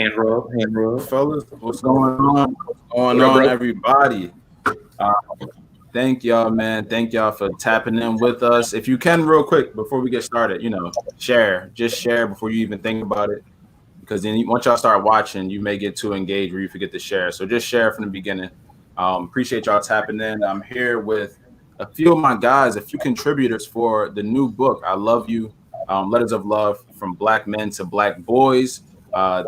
Hand rub. Fellas, what's going on? What's going on, everybody? Uh, Thank y'all, man. Thank y'all for tapping in with us. If you can, real quick, before we get started, share. Just share before you even think about it. Because then once y'all start watching, you may get too engaged where you forget to share. So just share from the beginning. Appreciate y'all tapping in. I'm here with a few of my guys, a few contributors for the new book, I Love You, Letters of Love from Black Men to Black Boys.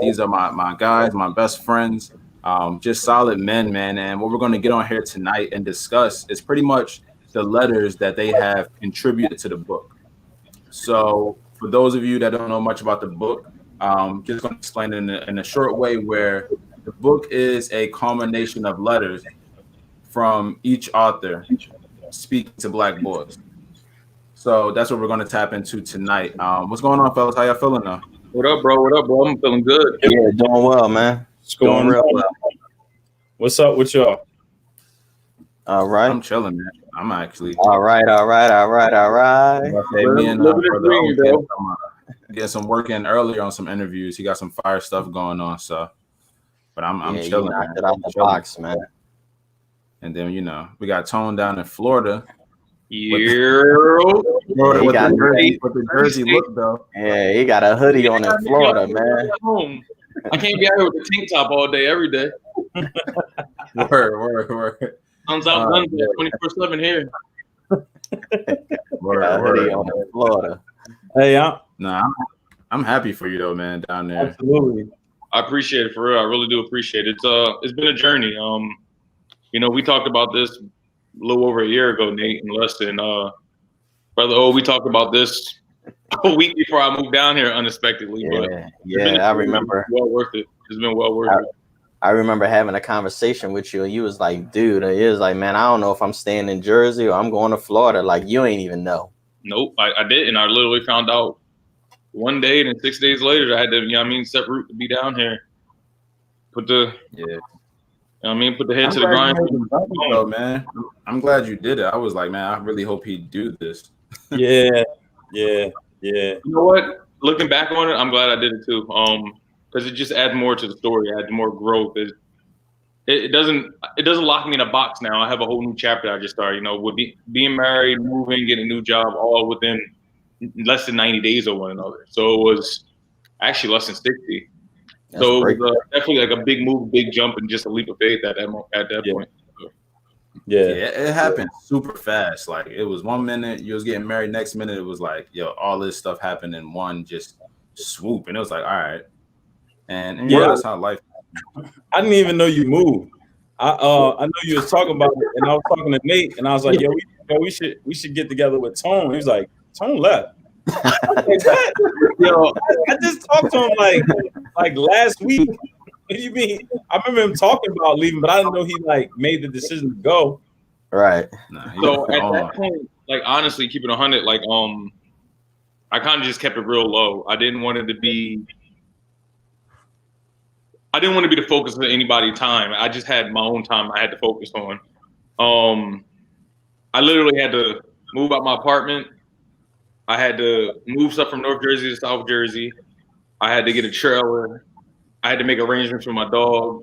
These are my guys, my best friends, just solid men, man. And what we're going to get on here tonight and discuss is pretty much the letters that they have contributed to the book. So for those of you that don't know much about the book, just going to explain it in a short way where the book is a culmination of letters from each author speaking to Black boys. So that's what we're going to tap into tonight. What's going on, fellas? How y'all feeling now? What up, bro? I'm feeling good. Yeah, doing well, man. What's going real on? well. What's up with y'all? All right. I'm chilling, man. I'm actually. All right. Me and brother O get some work in earlier on some interviews. He got some fire stuff going on, so. But I'm chilling. You knocked it out the box, man. And then we got Tone down in Florida. Florida with the Jersey look though. Yeah, he got a hoodie on in Florida, man. I can't be out here with the tank top all day, every day. Word. Guns out, guns 24/7 here. Hoodie on in Florida. Hey, I'm happy for you though, man, down there. Absolutely. I appreciate it, for real. I really do appreciate it. It's been a journey. We talked about this a little over a year ago, Nate, and Leston. Brother O, we talked about this a week before I moved down here unexpectedly. Yeah, I remember. Well worth it. It's been well worth it. I remember having a conversation with you, and you was like, dude, it was like, man, I don't know if I'm staying in Jersey or I'm going to Florida. Like, you ain't even know. Nope, I didn't. I literally found out one day, and then 6 days later, I had to, set route to be down here. Put the head to the grind. Though, man. I'm glad you did it. I was like, man, I really hope he'd do this. Yeah. You know what? Looking back on it, I'm glad I did it too. Because it just adds more to the story, adds more growth. It doesn't lock me in a box now. I have a whole new chapter I just started. With being married, moving, getting a new job, all within less than 90 days of one another. So it was actually less than 60. So it was definitely like a big move, big jump, and just a leap of faith at that point. Yeah, it happened super fast. Like it was 1 minute you was getting married, next minute it was like, all this stuff happened in one just swoop, and it was like, all right. And that's how life. I didn't even know you moved. I know you was talking about it, and I was talking to Nate, and I was like, we should get together with Tone. He was like, Tone left. I just talked to him like last week. What do you mean? I remember him talking about leaving, but I didn't know he made the decision to go. Right. So at that point, honestly, keep it 100. I kind of just kept it real low. I didn't want to be the focus of anybody's time. I just had my own time I had to focus on. I literally had to move out my apartment. I had to move stuff from North Jersey to South Jersey. I had to get a trailer. I had to make arrangements for my dog.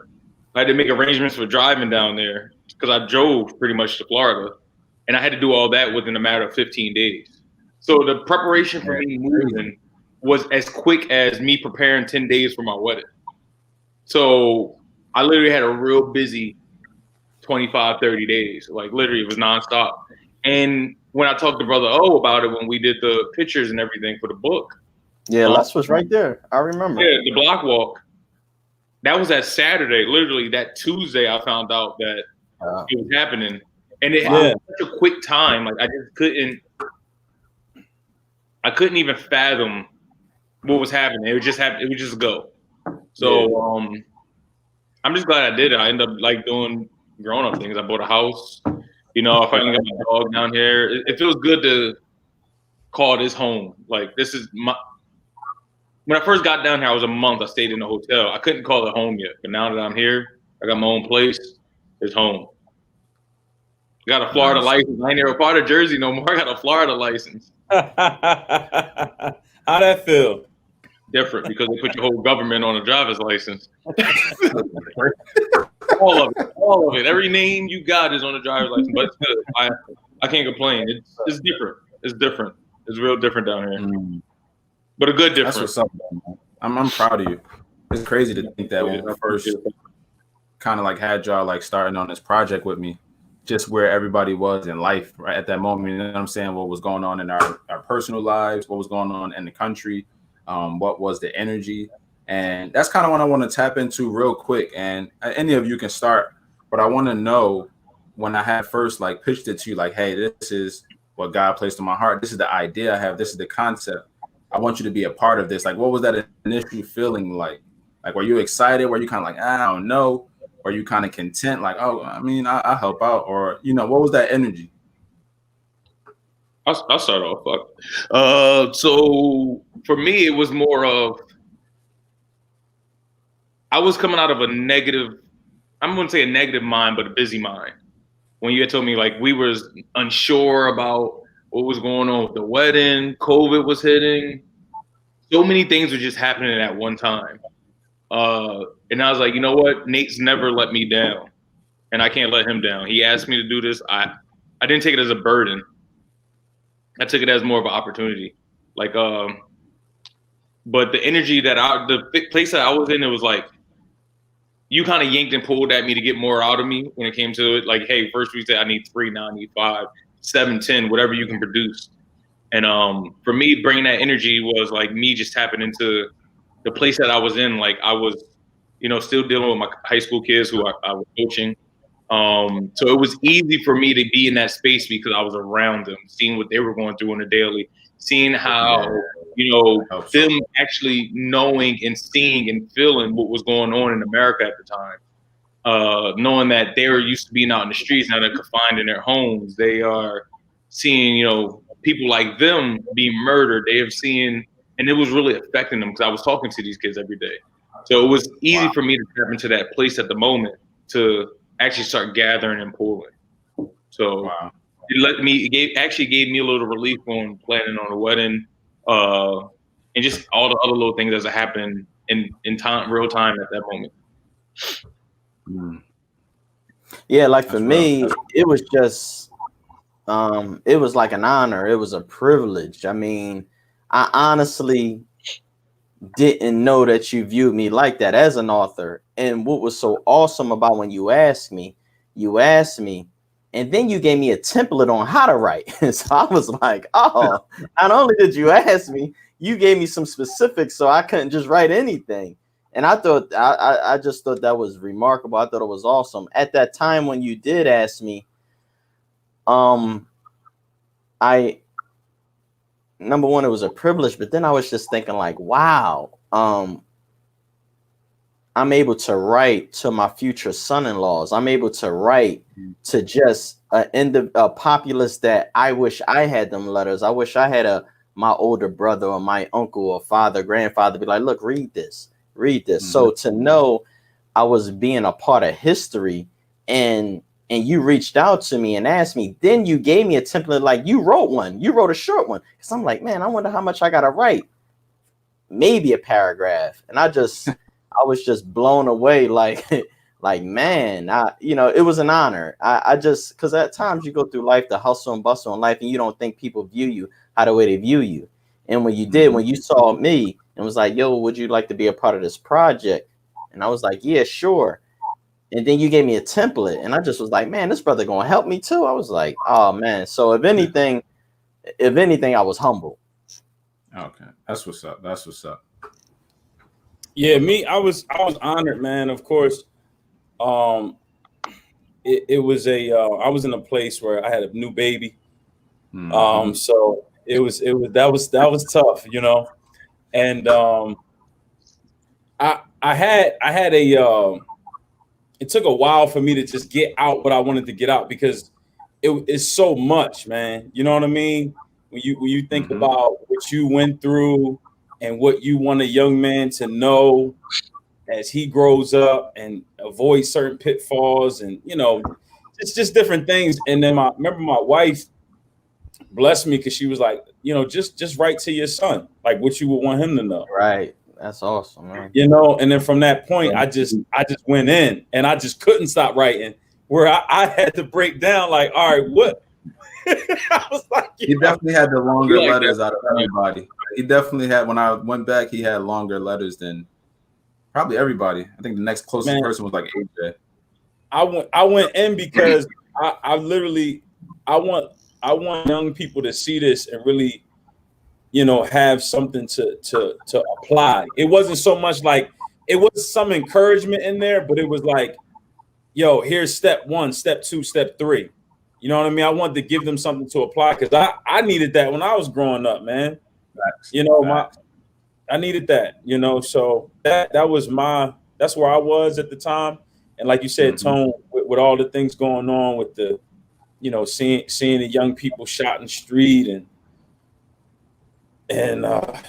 I had to make arrangements for driving down there because I drove pretty much to Florida. And I had to do all that within a matter of 15 days. So the preparation for me moving was as quick as me preparing 10 days for my wedding. So I literally had a real busy 25, 30 days. Literally, it was nonstop. And when I talked to Brother O about it, when we did the pictures and everything for the book. Yeah, Les was right there. I remember. Yeah, the block walk. That was that Saturday. Literally, that Tuesday, I found out that it was happening. And it had such a quick time. I just couldn't even fathom what was happening. It would just happen. It would just go. So I'm just glad I did it. I ended up doing grown-up things. I bought a house. I finally got my dog down here. It feels good to call this home. This is my. When I first got down here, I was a month. I stayed in a hotel. I couldn't call it home yet. But now that I'm here, I got my own place. It's home. I got a Florida license. I ain't never part of Jersey no more. I got a Florida license. How'd that feel? different because they put your whole government on a driver's license. all of it. Every name you got is on a driver's license, but it's good. I can't complain. It's different. It's different. It's real different down here, but a good difference. That's what's up, man. I'm proud of you. It's crazy to think that when we first kind of like had y'all like starting on this project with me, just where everybody was in life right at that moment. You know what I'm saying? What was going on in our personal lives? What was going on in the country? What was the energy? And that's kind of what I want to tap into real quick. And any of you can start, but I want to know when I had first like pitched it to you, like, hey, this is what God placed in my heart. This is the idea I have. This is the concept. I want you to be a part of this. Like, what was that initial feeling like? Like, were you excited? Were you kind of like, I don't know? Were you kind of content? Like, oh, I mean, I'll help out. Or, you know, what was that energy? I'll start off. So for me, it was more of, I was coming out of a negative, I'm going to say a negative mind, but a busy mind. When you had told me like we was unsure about what was going on with the wedding, COVID was hitting, so many things were just happening at one time. And I was like, you know what? Nate's never let me down, and I can't let him down. He asked me to do this. I didn't take it as a burden. I took it as more of an opportunity. Like, but the energy that the place that I was in, it was like, you kind of yanked and pulled at me to get more out of me when it came to it. Like, hey, first we said I need 3, now I need 5, 7, 10, whatever you can produce. And for me, bringing that energy was like me just tapping into the place that I was in. Like I was, you know, still dealing with my high school kids who I was coaching. So it was easy for me to be in that space because I was around them, seeing what they were going through on a daily, seeing how, you know, them actually knowing and seeing and feeling what was going on in America at the time. Knowing that they were used to being out in the streets, now they're confined in their homes. They are seeing, you know, people like them being murdered. They have seen, and it was really affecting them because I was talking to these kids every day. So it was easy for me to tap into that place at the moment to actually start gathering and pulling. So it actually gave me a little relief on planning on a wedding, and just all the other little things that happened in time, real time at that moment. Yeah, like for me, it was just, it was like an honor. It was a privilege. I mean, I honestly didn't know that you viewed me like that as an author. And what was so awesome about when you asked me, and then you gave me a template on how to write. So I was like, oh, not only did you ask me, you gave me some specifics so I couldn't just write anything. And I thought, I just thought that was remarkable. I thought it was awesome. At that time when you did ask me, number one, it was a privilege, but then I was just thinking like, wow, I'm able to write to my future son-in-laws. I'm able to write to just a populace that I wish I had them letters. I wish I had my older brother or my uncle or father, grandfather be like, look, read this. So to know I was being a part of history and you reached out to me and asked me, then you gave me a template, like you wrote a short one. Cause I'm like, man, I wonder how much I got to write. Maybe a paragraph. And I was just blown away. Like, man, it was an honor. Cause at times you go through life, the hustle and bustle in life, and you don't think people view you how the way they view you. And when you did, when you saw me and was like, yo, would you like to be a part of this project? And I was like, yeah, sure. And then you gave me a template, and I just was like, man, this brother gonna help me too. I was like, oh man. So if anything, I was humble. Okay, that's what's up. Yeah, I was honored, man. Of course, it was I was in a place where I had a new baby, so that was tough, you know, and I had it took a while for me to just get out what I wanted to get out because it's so much, man. You know what I mean? When you think about what you went through and what you want a young man to know as he grows up and avoid certain pitfalls and, you know, it's just different things. And then I remember my wife blessed me because she was like, you know, just write to your son, like what you would want him to know. Right. That's awesome, man. You know, and then from that point, I just went in and I just couldn't stop writing. Where I had to break down, like, all right, what? I was like, he definitely had the longer letters out of everybody. He definitely had. When I went back, he had longer letters than probably everybody. I think the next closest person was like AJ. I went in because I want young people to see this and really, you know, have something to apply. It wasn't so much like, it was some encouragement in there, but it was like, yo, here's step 1, step 2, step 3. You know what I mean? I wanted to give them something to apply because I needed that when I was growing up, man. You know, I needed that, you know, so that's where I was at the time. And like you said, Tone, with all the things going on with the, you know, seeing the young people shot in the street and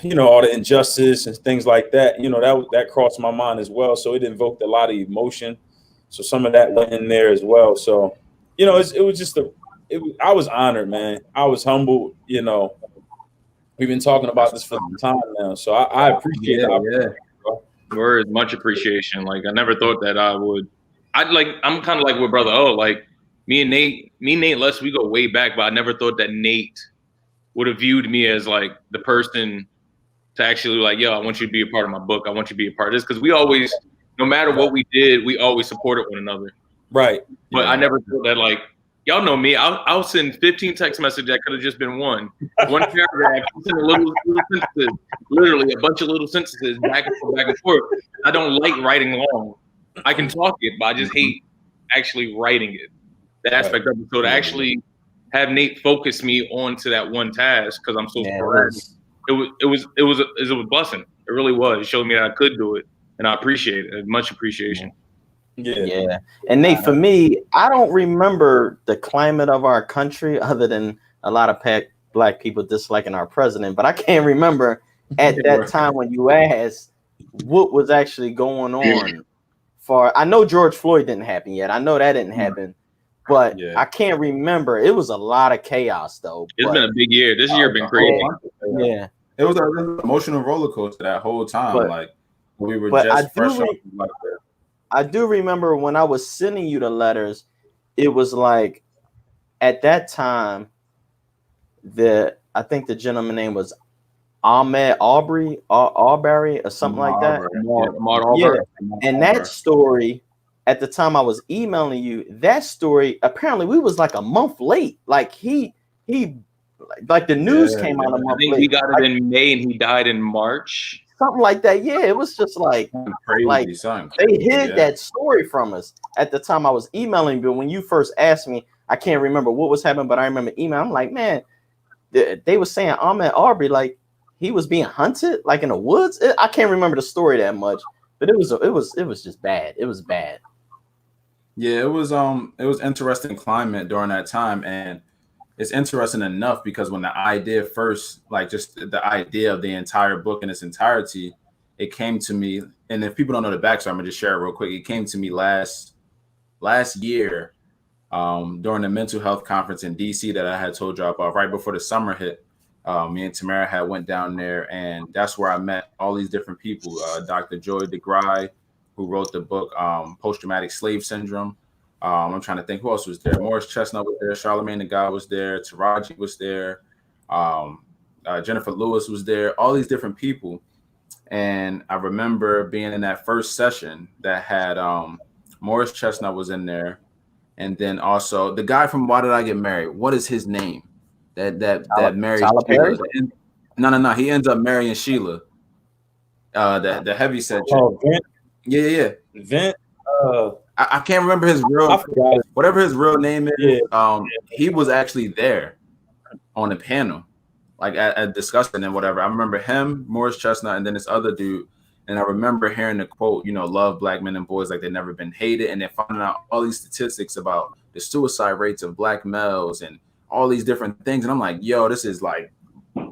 you know, all the injustice and things like that, you know, that crossed my mind as well. So it invoked a lot of emotion. So some of that went in there as well. So, you know, it was just I was honored, man. I was humbled, you know. We've been talking about this for some time now. So I appreciate it. Word, much appreciation. Like, I never thought that I'm kind of like with Brother O. Like, me and Nate, Les, we go way back, but I never thought that Nate would have viewed me as like the person to actually like, yo, I want you to be a part of my book. I want you to be a part of this. Because we always, no matter what we did, we always supported one another. Right. But I never thought that, like, y'all know me. I'll send 15 text messages that could have just been one paragraph. I'm sending little sentences, literally a bunch of little sentences back and forth. I don't like writing long. I can talk it, but I just hate actually writing it. The aspect of it. So to actually have Nate focus me onto that one task because I'm so sporadic, it was a blessing. It really was. It showed me that I could do it, and I appreciate it. Much appreciation. Yeah. And Nate, for me, I don't remember the climate of our country other than a lot of black people disliking our president, but I can't remember at that time when you asked what was actually going on. I know George Floyd didn't happen yet. I know that didn't happen, but I can't remember. It was a lot of chaos though. It's been a big year. This year been crazy. Yeah. It was an emotional roller coaster that whole time. Like we were just fresh off like that. I do remember when I was sending you the letters, it was like at that time I think the gentleman's name was Ahmaud Arbery or something like that. And that story, at the time I was emailing you, that story, apparently we was like a month late. Like he like the news came out a month late. He got it in May and he died in March. Something like that. Yeah, it was just like crazy. Like they hid that story from us at the time I was emailing. But when you first asked me, I can't remember what was happening, but I remember email. I'm like, man, they were saying Ahmaud Arbery, like he was being hunted, like in the woods. I can't remember the story that much, but it was just bad. It was bad. Yeah, it was interesting climate during that time, and it's interesting enough because when the idea first, like just the idea of the entire book in its entirety, it came to me. And if people don't know the backstory, I'm gonna just share it real quick. It came to me last year during the mental health conference in DC that I had told y'all about right before the summer hit. Me and Tamara had went down there, and that's where I met all these different people. Dr. Joy DeGruy, who wrote the book Post-Traumatic Slave Syndrome. I'm trying to think who else was there. Morris Chestnut was there. Charlemagne the God was there. Taraji was there. Jennifer Lewis was there. All these different people. And I remember being in that first session that had Morris Chestnut was in there. And then also the guy from Why Did I Get Married? What is his name? That married Sheila. No. He ends up marrying Sheila. The heavy set. Vint? Yeah. Vint. I can't remember his whatever his real name is. He was actually there on the panel, like at discussing and whatever. I remember him, Morris Chestnut, and then this other dude. And I remember hearing the quote, love black men and boys like they've never been hated. And then finding out all these statistics about the suicide rates of black males and all these different things. And I'm like, yo, this is like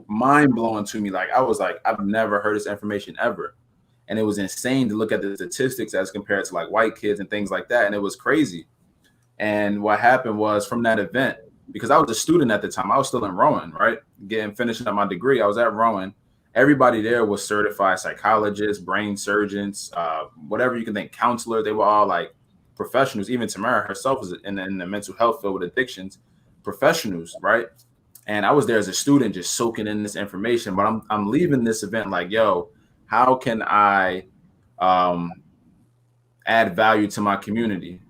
mind blowing to me. Like, I was like, I've never heard this information ever. And it was insane to look at the statistics as compared to like white kids and things like that. And it was crazy. And what happened was from that event, because I was a student at the time, I was still in Rowan, right? Finishing up my degree. I was at Rowan. everybody there was certified psychologists, brain surgeons, whatever you can think, counselor. They were all like professionals. Even Tamara herself was in the mental health field with addictions, professionals, right? And I was there as a student, just soaking in this information. But I'm leaving this event like, yo, how can I add value to my community?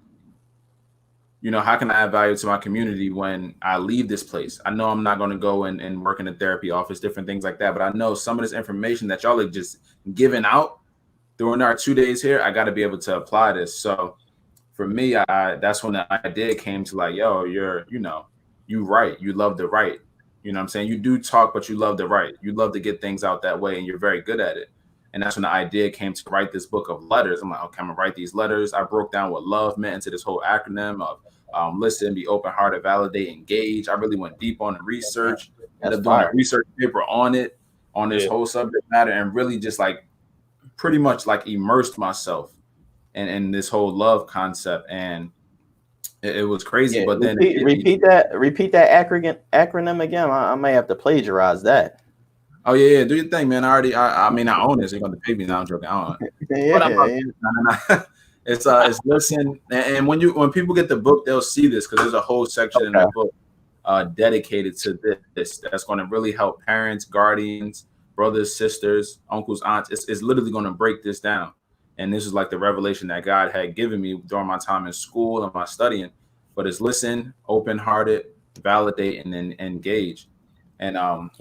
You know, how can I add value to my community when I leave this place? I know I'm not going to go and work in a therapy office, different things like that. But I know some of this information that y'all are just giving out during our 2 days here, I got to be able to apply this. So for me, that's when the idea came to like, yo, you write, you love to write. You know what I'm saying? You do talk, but you love to write. You love to get things out that way, and you're very good at it. And that's when the idea came to write this book of letters. I'm like, okay, I'm gonna write these letters. I broke down what love meant into this whole acronym of listen, be open-hearted, validate, engage. I really went deep on the research. Ended up doing a research paper on it, on this whole subject matter, and really just like pretty much like immersed myself in this whole love concept. And it was crazy. But then repeat that acronym again. I may have to plagiarize that. Oh yeah, do your thing, man. I mean, I own this. You're gonna pay me now. I'm joking. I don't. It's listen, and when people get the book, they'll see this because there's a whole section in the book dedicated to this. That's going to really help parents, guardians, brothers, sisters, uncles, aunts. It's literally going to break this down. And this is like the revelation that God had given me during my time in school and my studying. But it's listen, open-hearted, validate, and then engage. And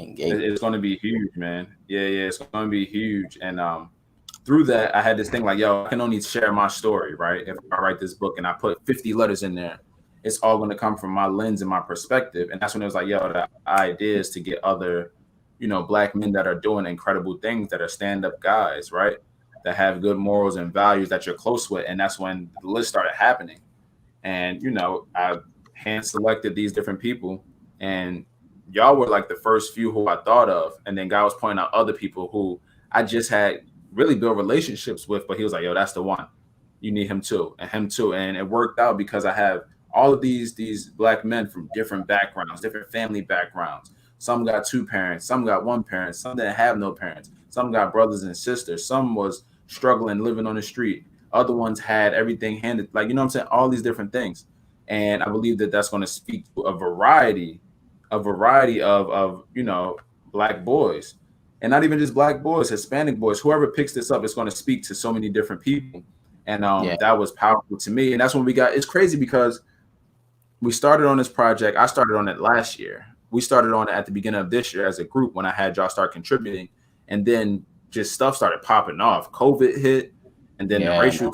it's going to be huge, man. Yeah, it's going to be huge. And through that, I had this thing like, yo, I can only share my story, right? If I write this book and I put 50 letters in there, it's all going to come from my lens and my perspective. And that's when it was like, yo, the idea is to get other, Black men that are doing incredible things, that are stand-up guys, right? That have good morals and values that you're close with. And that's when the list started happening. And, I hand selected these different people, and y'all were like the first few who I thought of. And then God was pointing out other people who I just had really built relationships with, but he was like, yo, that's the one. You need him too, and him too. And it worked out because I have all of these Black men from different backgrounds, different family backgrounds. Some got 2 parents, some got 1 parent, some didn't have no parents, some got brothers and sisters, some was struggling, living on the street. Other ones had everything handed, like, I'm saying, all these different things. And I believe that that's going to speak to a variety of Black boys, and not even just Black boys, Hispanic boys. Whoever picks this up, it's going to speak to so many different people. And that was powerful to me. And that's when we got, it's crazy because we started on this project. I started on it last year. We started on it at the beginning of this year as a group when I had y'all start contributing. And then just stuff started popping off. COVID hit, and then the racial,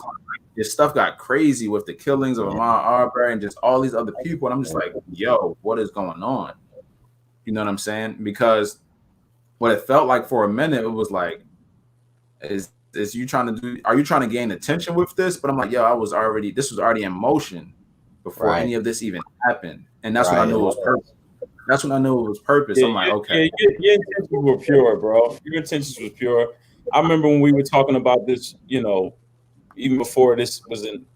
this stuff got crazy with the killings of Ahmaud Arbery and just all these other people. And I'm just like, yo, what is going on? You know what I'm saying? Because what it felt like for a minute, it was like, is you trying to do, are you trying to gain attention with this? But I'm like, yo, this was already in motion before any of this even happened. And that's when I knew it was purpose. That's when I knew it was purpose. I'm like, okay. Your intentions were pure, bro. Your intentions were pure. I remember when we were talking about this, even before this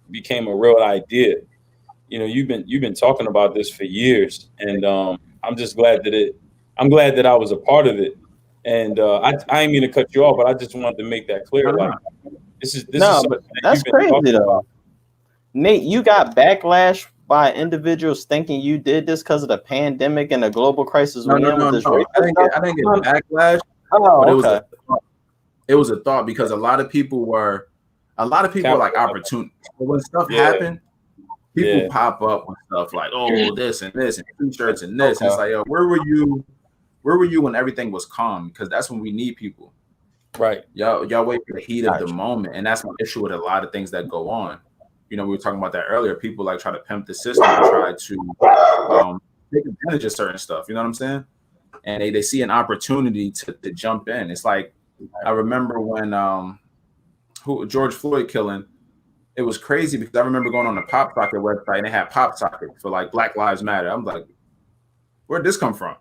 became a real idea. You've been talking about this for years, and I'm just glad that I was a part of it. And I didn't mean to cut you off, but I just wanted to make that clear. Like, this is but that's crazy though. Nate, you got backlash by individuals thinking you did this because of the pandemic and the global crisis. No. I didn't get backlash. But it was a thought because a lot of people were like opportunities. When stuff happened, people pop up with stuff like, oh, this and this and t-shirts and this. And it's like, yo, where were you when everything was calm? Because that's when we need people. Right. Y'all wait for the heat of the moment. And that's my issue with a lot of things that go on. We were talking about that earlier. People like try to pimp the system and try to take advantage of certain stuff. You know what I'm saying? And they see an opportunity to jump in. It's like, I remember when George Floyd killing, it was crazy because I remember going on the Pop Socket website and they had Pop Socket for like Black Lives Matter. I'm like, where'd this come from?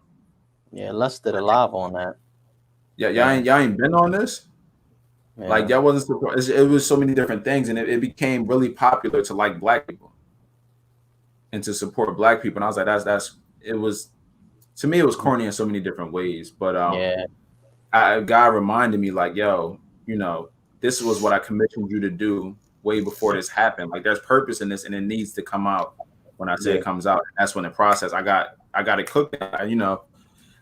Yeah, Les did a live on that. Yeah, y'all ain't been on this? Yeah. Like y'all wasn't surprised. It was so many different things, and it became really popular to like Black people and to support Black people. And I was like, it was to me, it was corny in so many different ways. But God reminded me like, yo, you know, this was what I commissioned you to do way before this happened. Like there's purpose in this and it needs to come out when I say it comes out. And that's when the process I got it cooked. You know,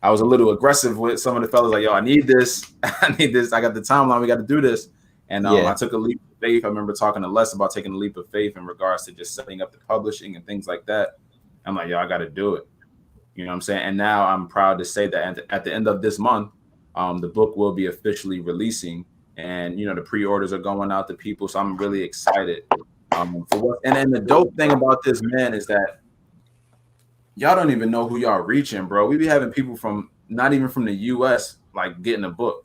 I was a little aggressive with some of the fellas like, yo, I need this. I need this. I got the timeline. We got to do this. And I took a leap of faith. I remember talking to Les about taking a leap of faith in regards to just setting up the publishing and things like that. I'm like, yo, I got to do it. You know what I'm saying? And now I'm proud to say that at the end of this month, the book will be officially releasing, and you know the pre-orders are going out to people. So I'm really excited. And the dope thing about this, man, is that y'all don't even know who y'all reaching, bro. We be having people from not even from the U.S. like getting a book.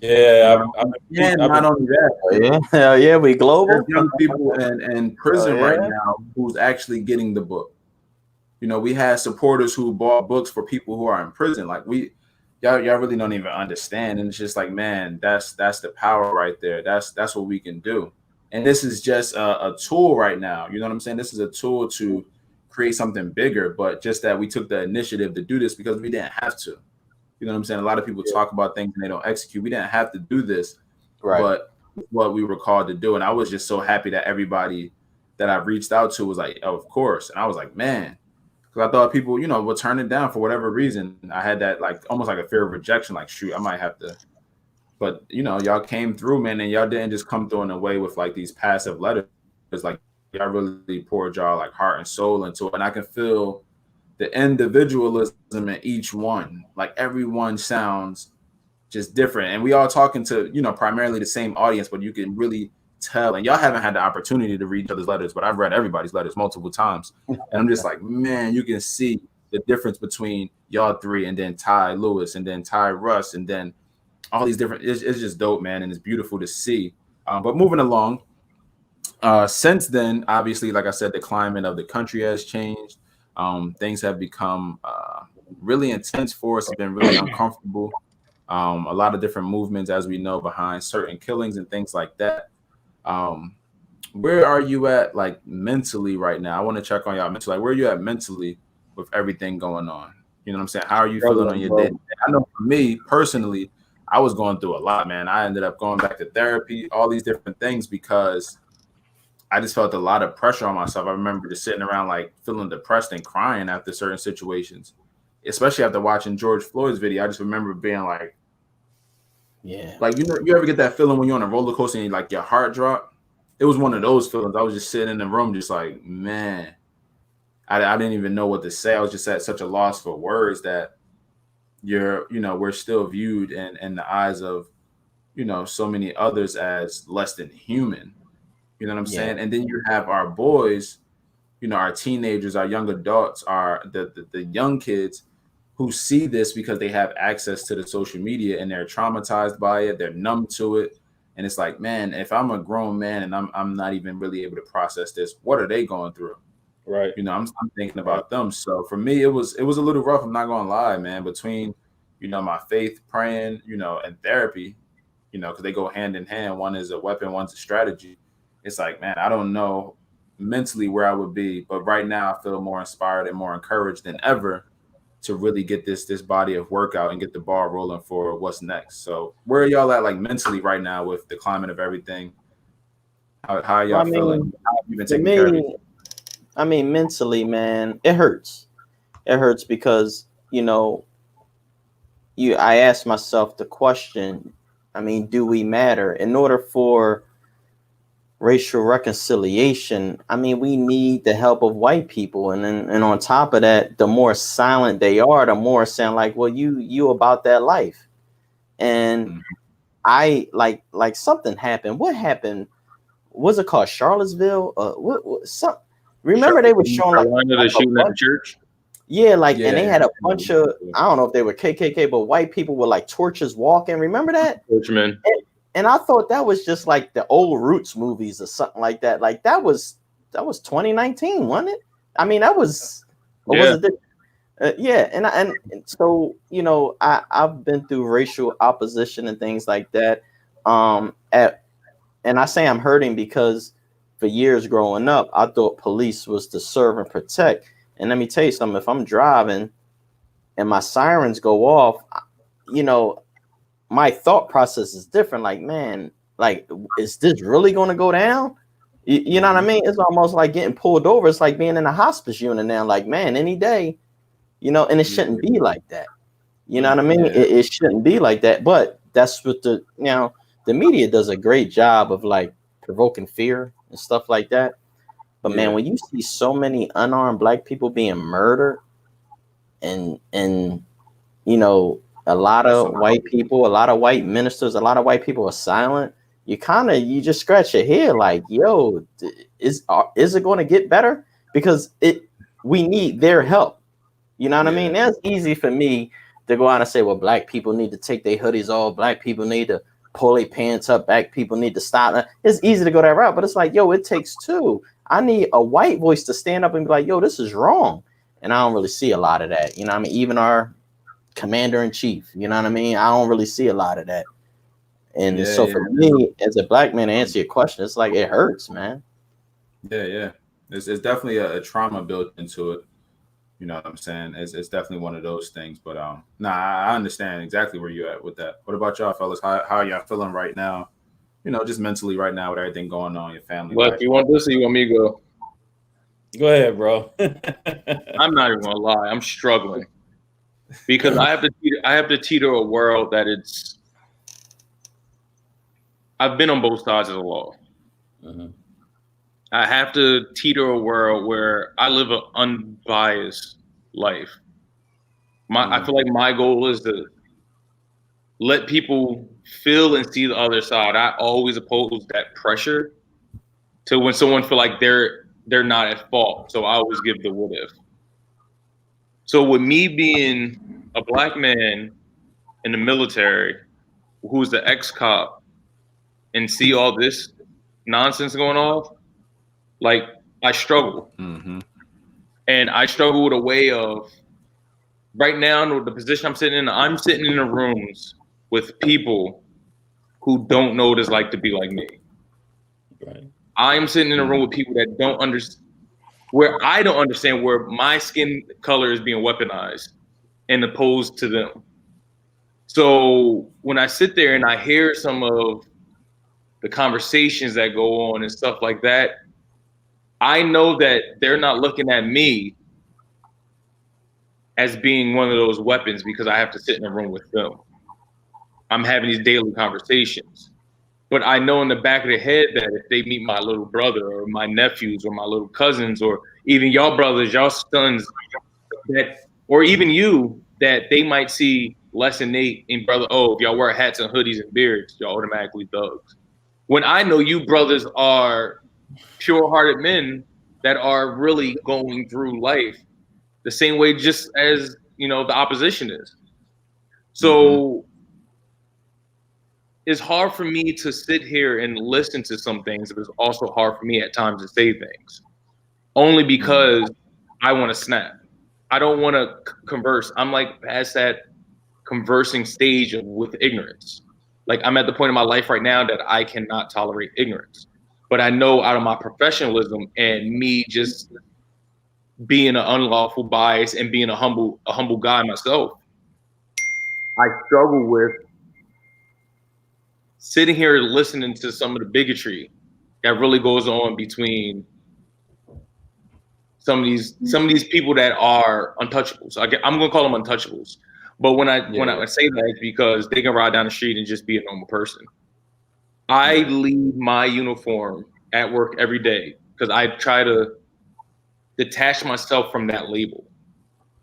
Yeah, not only that, we global. There's young people in prison right now who's actually getting the book. You know, we had supporters who bought books for people who are in prison. Like y'all really don't even understand. And it's just like, man, that's the power right there. That's what we can do. And this is just a tool right now. You know what I'm saying? This is a tool to create something bigger, but just that we took the initiative to do this because we didn't have to. You know what I'm saying? A lot of people talk about things and they don't execute. We didn't have to do this, but what we were called to do. And I was just so happy that everybody that I reached out to was like, oh, of course. And I was like, man, because I thought people, you know, would turn it down for whatever reason. I had that like almost like a fear of rejection, like, shoot, I might have to. But, you know, y'all came through, man, and y'all didn't just come through in a way with like these passive letters. It's like y'all really poured y'all like heart and soul into it. And I can feel the individualism in each one. Like everyone sounds just different. And we all talking to, you know, primarily the same audience, but you can really tell. And y'all haven't had the opportunity to read each other's letters, but I've read everybody's letters multiple times. And I'm just like, man, you can see the difference between y'all three and then Ty Lewis and then Ty Russ and then all these different, it's just dope, man. And it's beautiful to see. But moving along, since then, obviously, like I said, the climate of the country has changed. Things have become really intense for us. It's been really uncomfortable. A lot of different movements, as we know, behind certain killings and things like that. Where are you at, like, mentally right now? I want to check on y'all mentally. Like, where are you at mentally with everything going on? You know what I'm saying? How are you feeling on your day? I know for me, personally, I was going through a lot, man. I ended up going back to therapy, all these different things, because I just felt a lot of pressure on myself. I remember just sitting around like feeling depressed and crying after certain situations, especially after watching George Floyd's video. I just remember being like, like, you know, you ever get that feeling when you're on a roller coaster and like your heart drop? It was one of those feelings. I was just sitting in the room, just like, man, I didn't even know what to say. I was just at such a loss for words that we're still viewed in the eyes of, you know, so many others as less than human. You know what I'm saying? And then you have our boys, you know, our teenagers, our young adults, the young kids who see this because they have access to the social media and they're traumatized by it. They're numb to it. And it's like, man, if I'm a grown man and I'm not even really able to process this, what are they going through? Right. You know, I'm thinking about them. So for me, it was a little rough. I'm not going to lie, man, between, you know, my faith, praying, you know, and therapy, you know, because they go hand in hand. One is a weapon, one's a strategy. It's like, man, I don't know mentally where I would be, but right now I feel more inspired and more encouraged than ever to really get this body of work out and get the ball rolling for what's next. So where are y'all at, like, mentally right now with the climate of everything? How are y'all feeling? How have you been taking care of it? I mean, mentally, man, it hurts. It hurts because, you know, I asked myself the question, I mean, do we matter? In order for racial reconciliation, I mean, we need the help of white people. And on top of that, the more silent they are, the more saying like, well, you about that life. And I like something happened. What happened? Was it called Charlottesville? Remember they were showing like the shooting at the church? Yeah, like, and they had a bunch of, I don't know if they were KKK, but white people with like torches walking. Remember that? Churchmen. And I thought that was just like the old Roots movies or something like that. Like that was 2019, wasn't it? I mean, that was, was it? And so, you know, I've been through racial opposition and things like that. And I say I'm hurting because for years growing up, I thought police was to serve and protect. And let me tell you something, if I'm driving and my sirens go off, you know, my thought process is different. Like, man, like, is this really going to go down? You know what I mean? It's almost like getting pulled over. It's like being in a hospice unit now. Like, man, any day, you know, and it shouldn't be like that. You know what I mean? Yeah. It shouldn't be like that. But that's what the media does a great job of, like, provoking fear and stuff like that. But man, when you see so many unarmed black people being murdered, and you know, a lot of white people, a lot of white ministers, a lot of white people are silent, you just scratch your head like, yo, is it going to get better? Because we need their help. You know what I mean? That's easy for me to go out and say, well, black people need to take their hoodies off, black people need to pull their pants up, black people need to stop. It's easy to go that route, but it's like, yo, it takes two. I need a white voice to stand up and be like, yo, this is wrong. And I don't really see a lot of that. You know what I mean? Even our commander in chief, you know what I mean? I don't really see a lot of that. And so for me, as a black man, to answer your question, it's like, it hurts, man. Yeah. It's definitely a trauma built into it. You know what I'm saying? It's definitely one of those things. But I understand exactly where you're at with that. What about y'all, fellas? How y'all feeling right now? You know, just mentally right now with everything going on in your family. But you want this or you want me to go? Go ahead, bro. I'm not even gonna lie. I'm struggling because I have to teeter a world that I've been on both sides of the law. Mm-hmm. I have to teeter a world where I live an unbiased life. I feel like my goal is to let people feel and see the other side. I always oppose that pressure to when someone feel like they're not at fault. So I always give the what if. So with me being a black man in the military, who's the ex-cop, and see all this nonsense going on, like, I struggle. Mm-hmm. And I struggle with a way of, right now, the position I'm sitting in the rooms with people who don't know what it's like to be like me. Right. I'm sitting in a room with people that don't understand, where I don't understand where my skin color is being weaponized and opposed to them. So when I sit there and I hear some of the conversations that go on and stuff like that, I know that they're not looking at me as being one of those weapons because I have to sit in a room with them. I'm having these daily conversations. But I know in the back of the head that if they meet my little brother or my nephews or my little cousins or even y'all brothers, y'all sons, or even you, that they might see Les and Nate and brother, oh, if y'all wear hats and hoodies and beards, y'all automatically thugs. When I know you brothers are pure-hearted men that are really going through life the same way just as, you know, the opposition is. So it's hard for me to sit here and listen to some things, but it's also hard for me at times to say things. Only because I want to snap. I don't want to converse. I'm like past that conversing stage with ignorance. Like, I'm at the point in my life right now that I cannot tolerate ignorance. But I know out of my professionalism and me just being an unlawful bias and being a humble guy myself, I struggle with sitting here listening to some of the bigotry that really goes on between some of these people that are untouchables. I'm gonna call them untouchables. But when I say that, it's because they can ride down the street and just be a normal person. I leave my uniform at work every day because I try to detach myself from that label.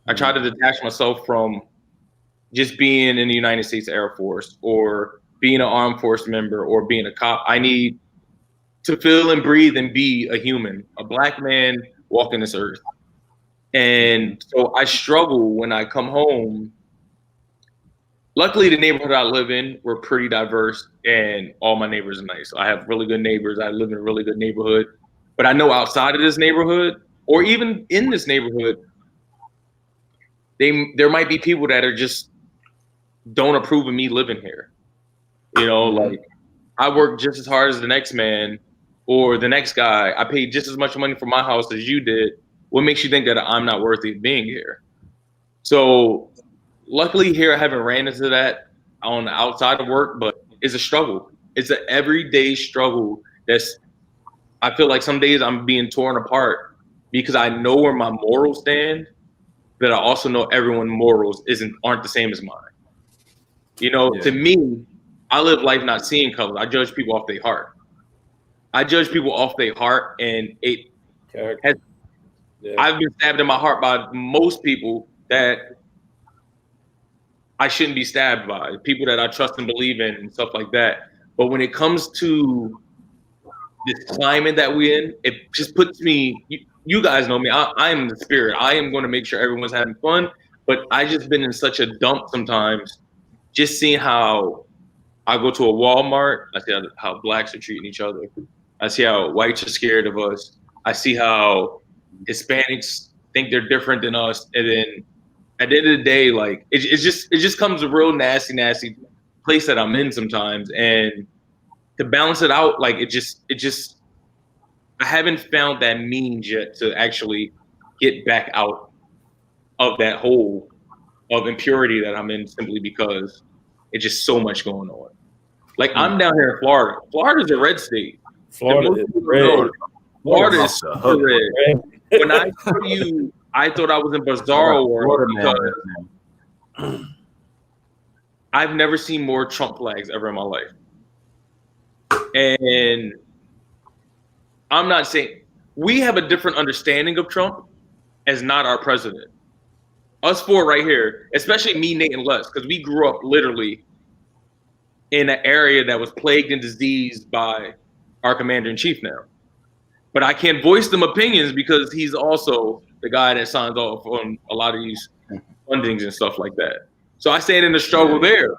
I try to detach myself from just being in the United States Air Force or being an armed force member or being a cop. I need to feel and breathe and be a human, a black man walking this earth. And so I struggle when I come home. Luckily, the neighborhood I live in, we're pretty diverse and all my neighbors are nice. I have really good neighbors. I live in a really good neighborhood. But I know outside of this neighborhood or even in this neighborhood, there might be people that are just don't approve of me living here. You know, like, I work just as hard as the next man or the next guy. I paid just as much money for my house as you did. What makes you think that I'm not worthy of being here? So luckily here, I haven't ran into that. on the outside of work, but it's a struggle. It's an everyday struggle. I feel like some days I'm being torn apart because I know where my morals stand, but I also know everyone's morals aren't the same as mine. You know, to me, I live life not seeing color. I judge people off their heart. And I've been stabbed in my heart by most people that I shouldn't be stabbed by, people that I trust and believe in and stuff like that. But when it comes to this climate that we're in, it just puts me, you guys know me, I am the spirit. I am going to make sure everyone's having fun, but I just been in such a dump sometimes, just seeing how I go to a Walmart, I see how blacks are treating each other. I see how whites are scared of us. I see how Hispanics think they're different than us. And then at the end of the day, like it just comes a real nasty place that I'm in sometimes. And to balance it out, like it just I haven't found that means yet to actually get back out of that hole of impurity that I'm in, simply because it's just so much going on. Like I'm down here in Florida. Florida's a red state. Florida is red. Florida is super red. When I tell you, I thought I was in bizarro world because I've never seen more Trump flags ever in my life. And I'm not saying we have a different understanding of Trump as not our president. Us four right here, especially me, Nate, and Les, because we grew up literally in an area that was plagued and diseased by our commander-in-chief now. But I can't voice them opinions because he's also the guy that signs off on a lot of these fundings and stuff like that. So I stand in the struggle there.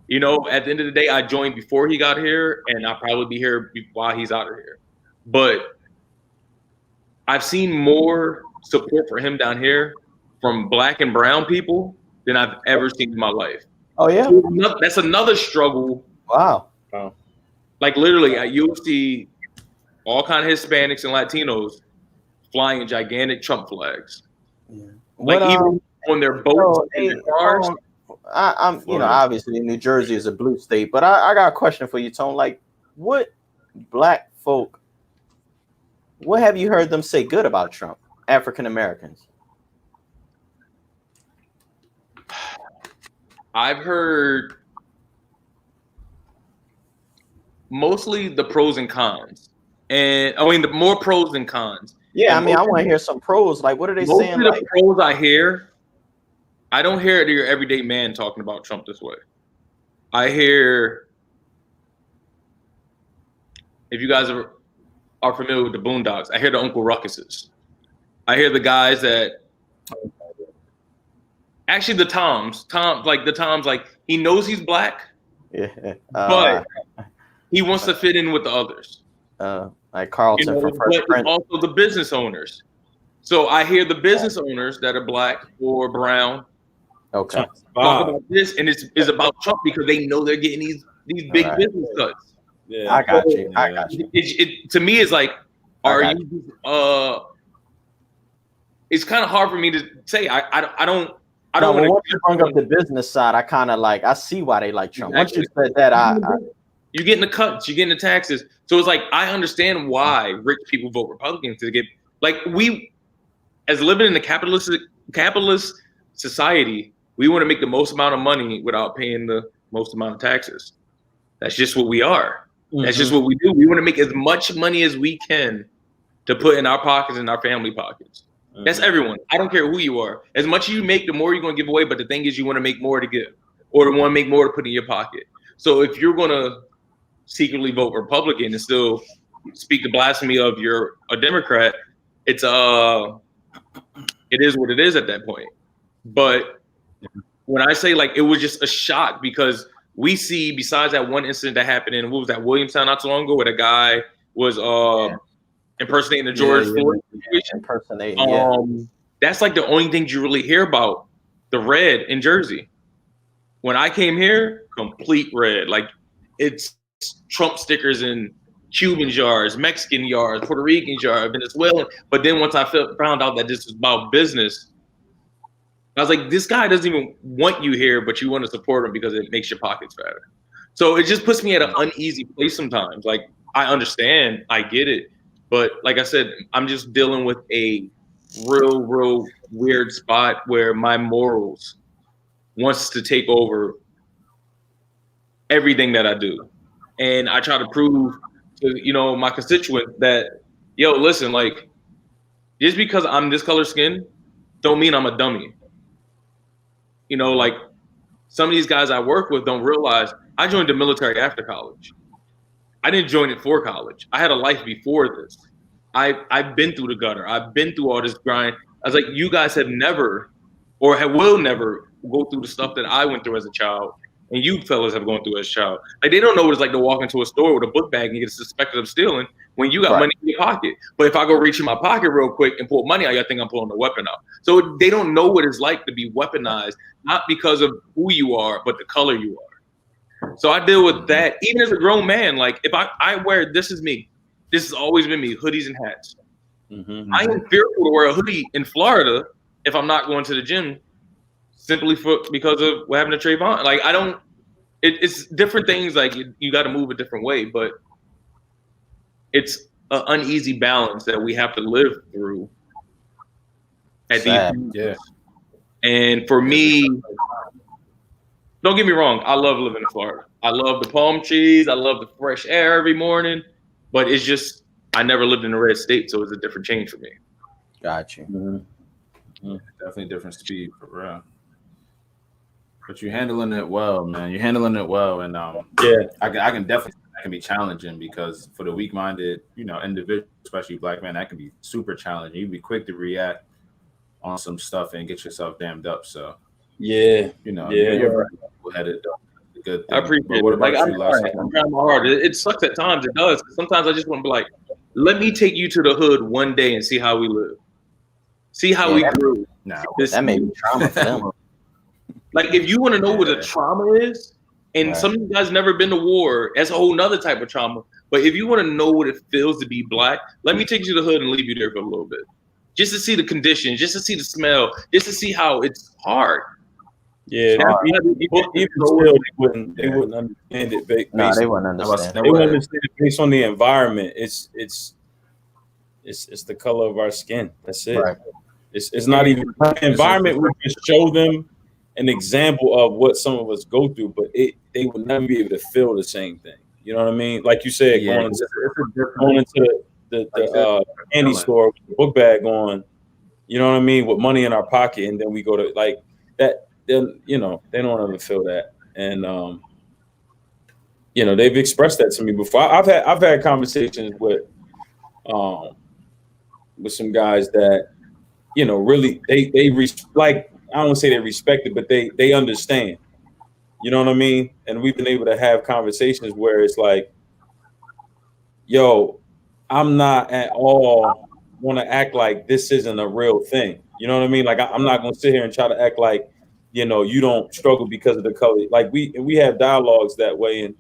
You know, at the end of the day, I joined before he got here, and I'll probably be here while he's out of here. But I've seen more support for him down here from black and brown people than I've ever seen in my life. Oh, yeah? So that's another struggle. Wow. Like literally, you'll see all kind of Hispanics and Latinos flying gigantic Trump flags. Yeah. Like even on their boats and their cars. I'm you know, obviously New Jersey is a blue state, but I got a question for you, Tone. Like, what black folk, what have you heard them say good about Trump? African Americans. I've heard mostly the pros and cons. And I mean, the more pros than cons. Yeah, and I mean, I want to hear some pros. Like, what are they saying? Most of the pros I hear, I don't hear it to your everyday man talking about Trump this way. I hear, if you guys are familiar with the Boondocks, I hear the Uncle Ruckuses. I hear the guys that, actually the Toms, like he knows he's black, but he wants to fit in with the others. Like Carlton from Fresh Prince. Also the business owners. So I hear the business owners that are black or brown talk about this, and it's about Trump because they know they're getting these big business cuts. Yeah, I got you. It to me, it's like, it's kind of hard for me to say. I don't. Once you bring up the business side, I kind of like. I see why they like Trump. Once you said that, you're getting the cuts, you're getting the taxes. So it's like, I understand why rich people vote Republican to get, like, we, as living in a capitalist society, we want to make the most amount of money without paying the most amount of taxes. That's just what we are. Mm-hmm. That's just what we do. We want to make as much money as we can to put in our pockets and our family pockets. Mm-hmm. That's everyone. I don't care who you are. As much as you make, the more you're going to give away. But the thing is, you want to make more to give, or want to make more to put in your pocket. So if you're going to secretly vote Republican and still speak the blasphemy of you're a Democrat, it is what it is at that point. But when I say, like, it was just a shock, because we see, besides that one incident that happened in, what was that, Williamstown not too long ago, where the guy was impersonating the George Floyd situation. That's like the only thing you really hear about the red in Jersey. When I came here, complete red. Like, it's Trump stickers in Cuban jars, Mexican jars, Puerto Rican jars, Venezuelan. But then once I found out that this was about business, I was like, this guy doesn't even want you here, but you want to support him because it makes your pockets fatter. So it just puts me at an uneasy place sometimes. Like, I understand, I get it, but like I said, I'm just dealing with a real weird spot where my morals wants to take over everything that I do. And I try to prove to, my constituent that, yo, listen, like, just because I'm this color skin don't mean I'm a dummy. Like, some of these guys I work with don't realize I joined the military after college. I didn't join it for college. I had a life before this. I've been through the gutter. I've been through all this grind. I was like, you guys have never or will never go through the stuff that I went through as a child, and you fellas have gone through as a child. Like, they don't know what it's like to walk into a store with a book bag and get suspected of stealing when you got money in your pocket. But if I go reach in my pocket real quick and pull money out, I think I'm pulling a weapon out. So they don't know what it's like to be weaponized, not because of who you are, but the color you are. So I deal with that even as a grown man. Like, if I wear, this is me. This has always been me, hoodies and hats. I am fearful to wear a hoodie in Florida if I'm not going to the gym simply because of what happened to Trayvon. Like, it's different things. Like, you got to move a different way, but it's an uneasy balance that we have to live through at these. And for me, don't get me wrong, I love living in Florida. I love the palm trees. I love the fresh air every morning. But it's just, I never lived in a red state, so it's a different change for me. Got you. Definitely different speed, for real. But you're handling it well, man. You're handling it well, and I can definitely, that can be challenging because for the weak-minded, individual, especially black man, that can be super challenging. You can be quick to react on some stuff and get yourself damned up. So you're headed. Good thing. I appreciate it. What about like, you, I'm trying my hard. It sucks at times. It does. Sometimes I just want to be like, let me take you to the hood one day and see how we live. See how we grew. That may be trauma for them. Like, if you want to know what a trauma is, and some of you guys never been to war, that's a whole nother type of trauma. But if you want to know what it feels to be black, let me take you to the hood and leave you there for a little bit. Just to see the conditions, just to see the smell, just to see how it's hard. Yeah, even still, they wouldn't understand it. They wouldn't understand. They wouldn't understand it based on the environment. It's the color of our skin. That's it. Right. It's not even the environment. We can show them an example of what some of us go through, but they would never be able to feel the same thing. You know what I mean? Like you said, going into the candy store with the book bag on. You know what I mean? With money in our pocket, and then we go to like that. Then they don't ever feel that, and they've expressed that to me before. I've had conversations with some guys that really they like, I don't want to say they respect it, but they understand. You know what I mean? And we've been able to have conversations where it's like, yo, I'm not at all want to act like this isn't a real thing. You know what I mean? Like, I'm not going to sit here and try to act like, you don't struggle because of the color. Like, we have dialogues that way, and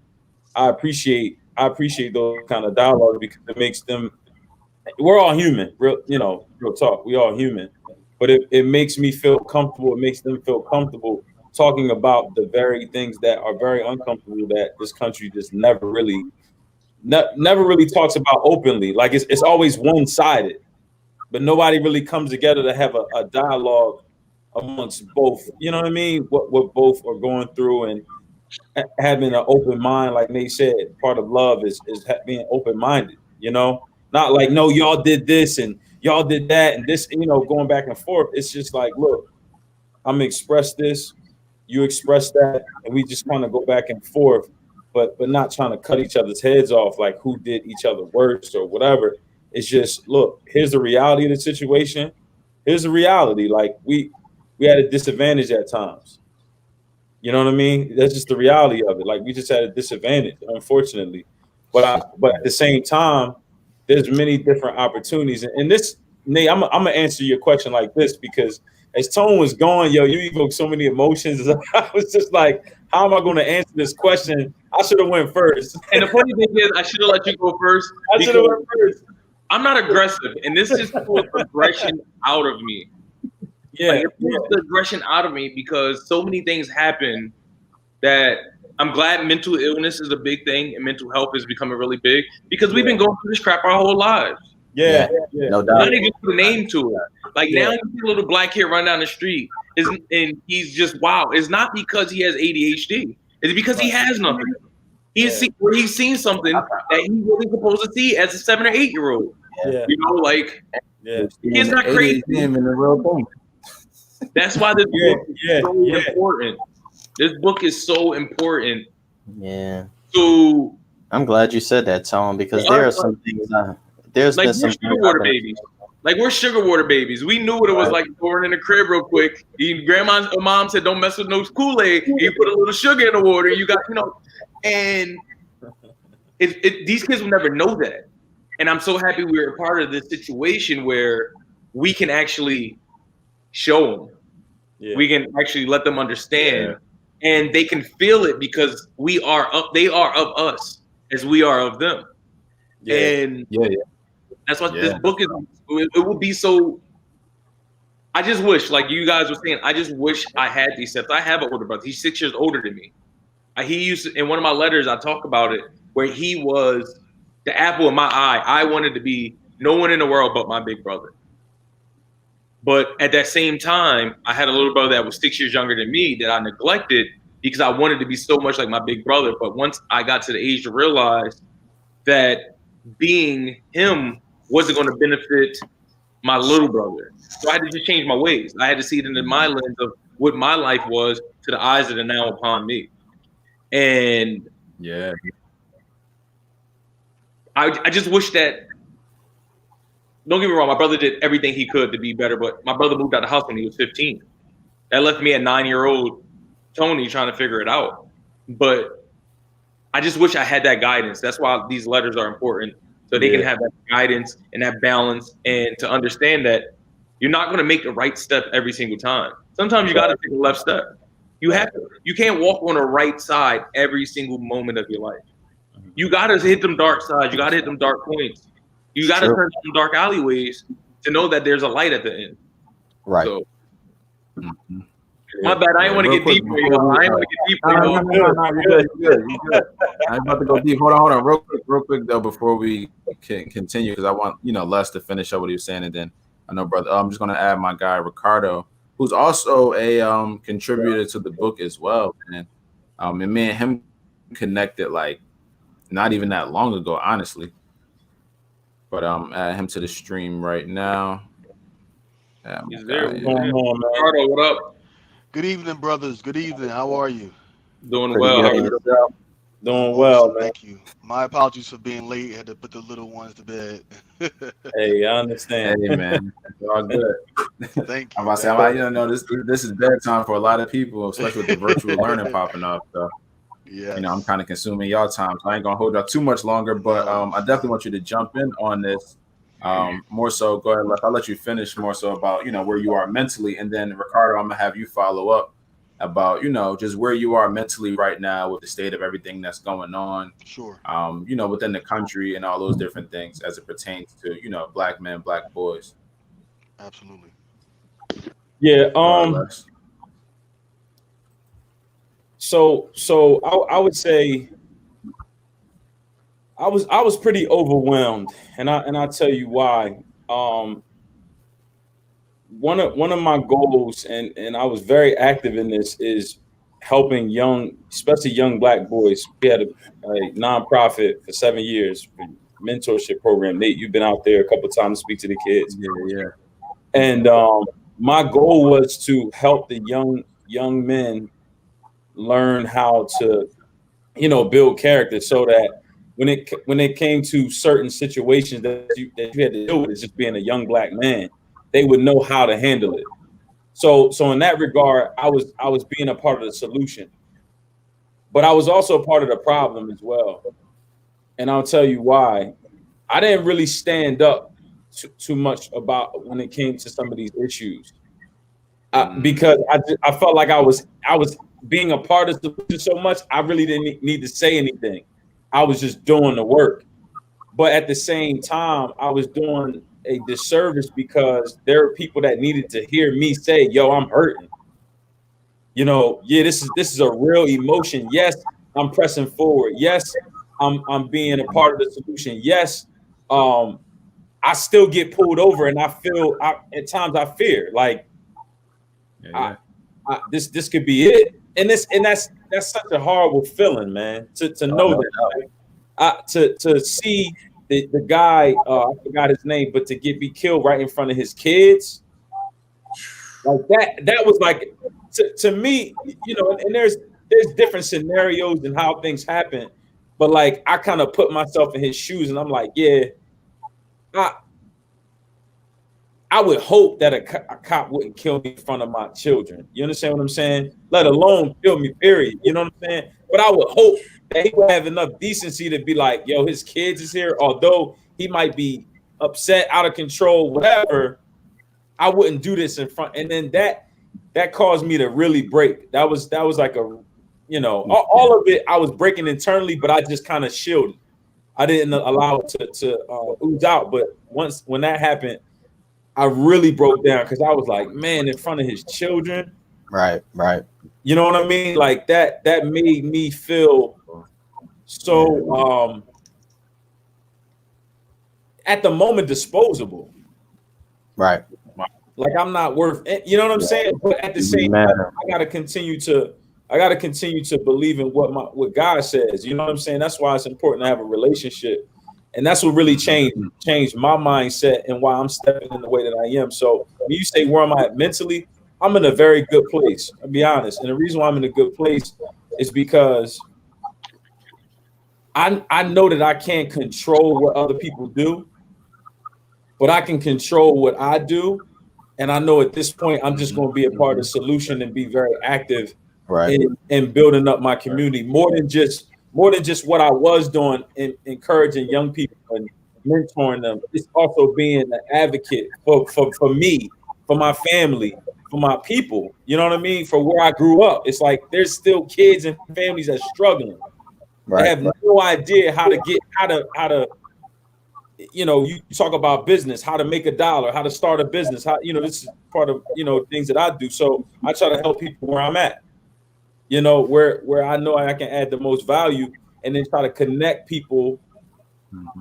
I appreciate those kind of dialogues because it makes them. We're all human, real talk. We all human, but it makes me feel comfortable. It makes them feel comfortable talking about the very things that are very uncomfortable that this country just never really talks about openly. Like, it's always one-sided, but nobody really comes together to have a dialogue amongst both, you know what I mean? What both are going through, and having an open mind, like Nate said, part of love is being open-minded, not like, no, y'all did this and y'all did that and this, going back and forth. It's just like, look, I'm gonna express this, you express that, and we just kind of go back and forth, but not trying to cut each other's heads off, like who did each other worse or whatever. It's just, look, here's the reality of the situation. Here's the reality. Like, we had a disadvantage at times. You know what I mean? That's just the reality of it. Like, we just had a disadvantage, unfortunately. But at the same time, there's many different opportunities. And this, Nate, I'm gonna answer your question like this, because as Tone was going, you evoked so many emotions. I was just like, how am I going to answer this question? I should have went first. And the funny thing is, I should have let you go first. I should have went first. I'm not aggressive, and this is for aggression out of me. Yeah, Like, it pulls the aggression out of me because so many things happen that I'm glad mental illness is a big thing and mental health is becoming really big because we've been going through this crap our whole lives. yeah. No Not doubt. even put a name to it. Like now you see a little black kid run down the street and he's just wow. It's not because he has ADHD. It's because he has nothing. He's seen something that he wasn't supposed to see as a 7 or 8 year old. Yeah. You know, like it's not ADHD crazy. in the real thing. That's why this book is so yeah. important. This book is so important. Yeah. So I'm glad you said that, Tone, because there are some things. There's like been some we're sugar water babies. Like we're sugar water babies. We knew what it was like going in the crib real quick. Grandma or mom said, "Don't mess with no Kool-Aid." You put a little sugar in the water. You got, you know, and these kids will never know that. And I'm so happy we're a part of this situation where we can actually show them. Yeah. We can actually let them understand, and they can feel it because they are of us as we are of them. Yeah. And that's what this book is. It will be so. I just wish, like you guys were saying, I just wish I had these steps. I have an older brother. He's 6 years older than me. He used to, in one of my letters, I talk about it, where he was the apple in my eye. I wanted to be no one in the world but my big brother. But at that same time, I had a little brother that was 6 years younger than me that I neglected because I wanted to be so much like my big brother. But once I got to the age to realize that being him wasn't going to benefit my little brother. So I had to just change my ways. I had to see it into my lens of what my life was to the eyes that are now upon me. And I just wish that, don't get me wrong, my brother did everything he could to be better, but my brother moved out of the house when he was 15. That left me at 9-year-old Tony trying to figure it out. But I just wish I had that guidance. That's why these letters are important. So they can have that guidance and that balance and to understand that you're not going to make the right step every single time. Sometimes you got to take a left step. You can't walk on the right side every single moment of your life. You got to hit them dark sides. You got to hit them dark points. You got to turn some dark alleyways to know that there's a light at the end. Right. So, my bad. I didn't want to get deep for you. I didn't want to get deep for you. You're good. I'm about to go deep. Hold on. Real quick though, before we can continue, because I want Les to finish up what he was saying, and then I know, brother. I'm just gonna add my guy Ricardo, who's also a contributor to the book as well, and me and him connected like not even that long ago, honestly. But add him to the stream right now. He's there. Ricardo, what up? Good evening, brothers. Good evening. How are you? Doing well. Doing well, man. Thank you. My apologies for being late. I had to put the little ones to bed. Hey, I understand. Hey, man. It's all good. Thank you. I'm about to say, this is bedtime for a lot of people, especially with the virtual learning popping up. So, I'm kind of consuming y'all time. So I ain't going to hold y'all too much longer, but I definitely want you to jump in on this. More so, go ahead, I'll let you finish more so about, where you are mentally. And then, Ricardo, I'm going to have you follow up about, just where you are mentally right now with the state of everything that's going on. Sure. Within the country and all those different things as it pertains to, black men, black boys. Absolutely. Yeah. So I would say I was pretty overwhelmed, and I'll tell you why. One of my goals, and I was very active in this, is helping especially young black boys. We had a nonprofit for 7 years, mentorship program. Nate, you've been out there a couple of times to speak to the kids. Yeah. And my goal was to help the young men learn how to, build character, so that when it came to certain situations that you had to deal with, just being a young black man, they would know how to handle it. So in that regard, I was being a part of the solution, but I was also a part of the problem as well. And I'll tell you why. I didn't really stand up too much about when it came to some of these issues, because I felt like I was being a part of the solution so much. I really didn't need to say anything. I was just doing the work. But at the same time, I was doing a disservice because there are people that needed to hear me say, "Yo, I'm hurting." You know, yeah, this is a real emotion. Yes, I'm pressing forward. Yes, I'm being a part of the solution. Yes, I still get pulled over, and at times I fear like this could be it, and that's such a horrible feeling, man. To know that, to see the guy, I forgot his name, but to be killed right in front of his kids, like that was like to me, you know. And there's different scenarios and how things happen, but like I kind of put myself in his shoes, and I'm like, yeah, I would hope that a cop wouldn't kill me in front of my children. You understand what I'm saying? Let alone kill me, period. You know what I'm saying? But I would hope that he would have enough decency to be like, yo, his kids is here. Although he might be upset, out of control, whatever, I wouldn't do this in front. And then that caused me to really break. That was like a, you know, all of it I was breaking internally, but I just kind of shielded. I didn't allow it to ooze out. But when that happened, I really broke down because I was like, man, in front of his children. Right. You know what I mean? Like that made me feel so at the moment disposable. Right. Like I'm not worth it, you know what I'm saying? But at the same time, I gotta continue to believe in what God says. You know what I'm saying? That's why it's important to have a relationship. And that's what really changed my mindset and why I'm stepping in the way that I am. So when you say where am I at mentally, I'm in a very good place. I'll be honest. And the reason why I'm in a good place is because I know that I can't control what other people do, but I can control what I do. And I know at this point, I'm just going to be a part of the solution and be very active in building up my community more than just what I was doing in encouraging young people and mentoring them. It's also being an advocate for me, for my family, for my people. You know what I mean? For where I grew up. It's like there's still kids and families that are struggling. They have no idea how to, you know, you talk about business, how to make a dollar, how to start a business, how, you know, this is part of, you know, things that I do. So I try to help people where I'm at. You know, where I know I can add the most value, and then try to connect people